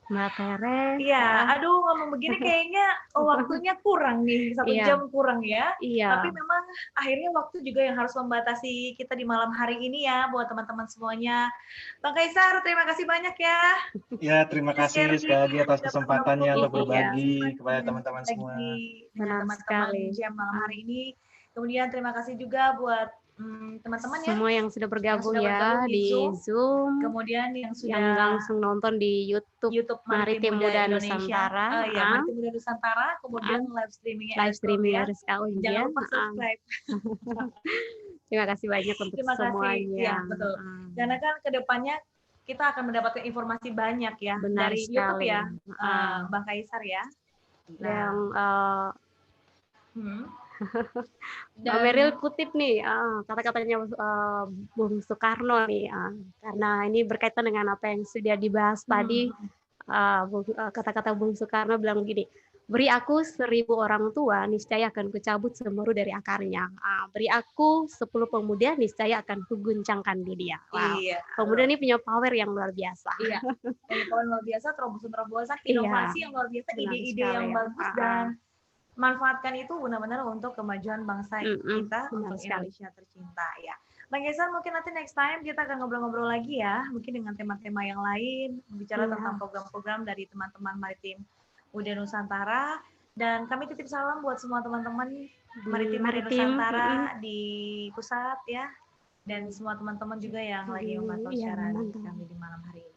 Mbak Tere. Iya, aduh ngomong begini kayaknya waktunya kurang nih, 1 jam kurang ya. Tapi memang akhirnya waktu juga yang harus membatasi kita di malam hari ini ya buat teman-teman semuanya. Bang Kaisar, terima kasih banyak ya. Ya, terima kasih sekali lagi atas kesempatannya untuk berbagi kepada teman-teman semua. Dengan teman-teman jam malam hari ini. Kemudian terima kasih juga buat teman-teman ya semua yang sudah bergabung ya di Zoom, kemudian yang sudah langsung nonton di YouTube Maritim Muda Nusantara, Maritim Muda Nusantara, kemudian live streaming harus sekali. Jangan lupa subscribe. Terima kasih banyak untuk semuanya. Ya, betul. Karena kan kedepannya kita akan mendapatkan informasi banyak ya. Benar dari sekali. YouTube ya, Bang Kaisar ya. Yang Mbak Meril kutip nih kata-katanya Bung Soekarno nih, karena ini berkaitan dengan apa yang sudah dibahas tadi. Kata-kata Bung Soekarno bilang begini, beri aku 1000 orang tua, niscaya akan kucabut semeru dari akarnya. Beri aku 10 pemuda, niscaya akan kuguncangkan dunia. Wow. Iya. Pemuda ini punya power yang luar biasa. Iya. Power luar biasa, terobosan-terobosan, inovasi yang luar biasa, ide-ide yang bagus, dan manfaatkan itu benar-benar untuk kemajuan bangsa kita, untuk Indonesia tercinta ya. Bang Kaisar, mungkin nanti next time kita akan ngobrol-ngobrol lagi ya, mungkin dengan tema-tema yang lain, bicara tentang program-program dari teman-teman Maritim Muda Nusantara. Dan kami titip salam buat semua teman-teman Maritim Muda Nusantara di pusat ya, dan semua teman-teman juga yang lagi memantau siaran kami di malam hari ini.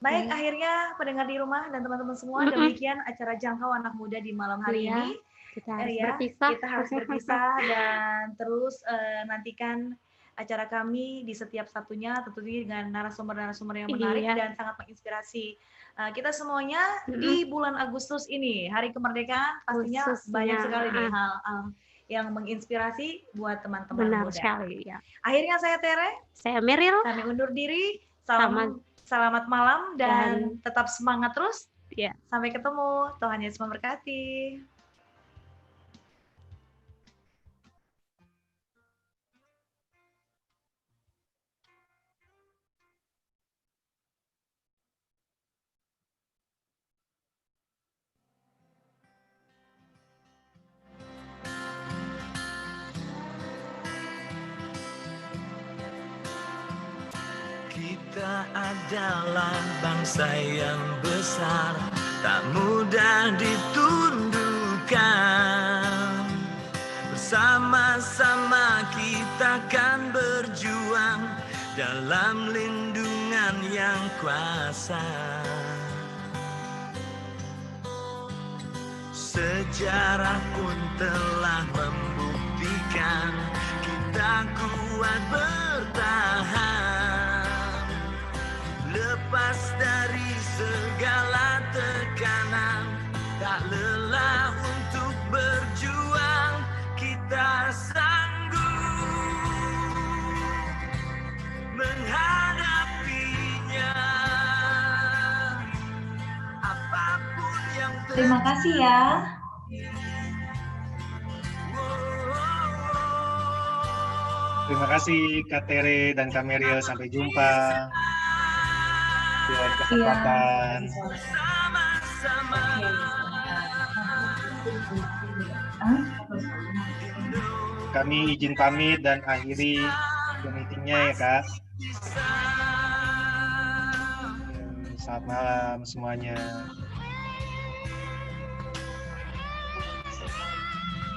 Baik, akhirnya pendengar di rumah dan teman-teman semua, demikian acara Jangkau Anak Muda di malam hari ini. Kita harus berpisah dan terus nantikan acara kami di setiap Sabtunya, tentunya dengan narasumber-narasumber yang menarik dan sangat menginspirasi kita semuanya di bulan Agustus ini, Hari Kemerdekaan. Pastinya banyak sekali nih hal yang menginspirasi buat teman-teman muda. Benar sekali ya. Akhirnya saya Tere, saya Meril. Kami undur diri. Selamat malam dan tetap semangat terus. Ya. Sampai ketemu. Tuhan Yesus memberkati. Kita adalah bangsa yang besar, tak mudah ditundukkan. Bersama-sama kita akan berjuang dalam lindungan yang kuasa. Sejarah pun telah membuktikan kita kuat bertahan. Lepas dari segala tekanan, tak lelah untuk berjuang, kita sanggup menghadapinya. Apapun yang terima kasih ya. Terima kasih Kak Tere dan Kak Meril, sampai jumpa. Dengan kesempatan. bersama. Kami izin pamit dan akhiri meetingnya ya Kak. Selamat malam semuanya.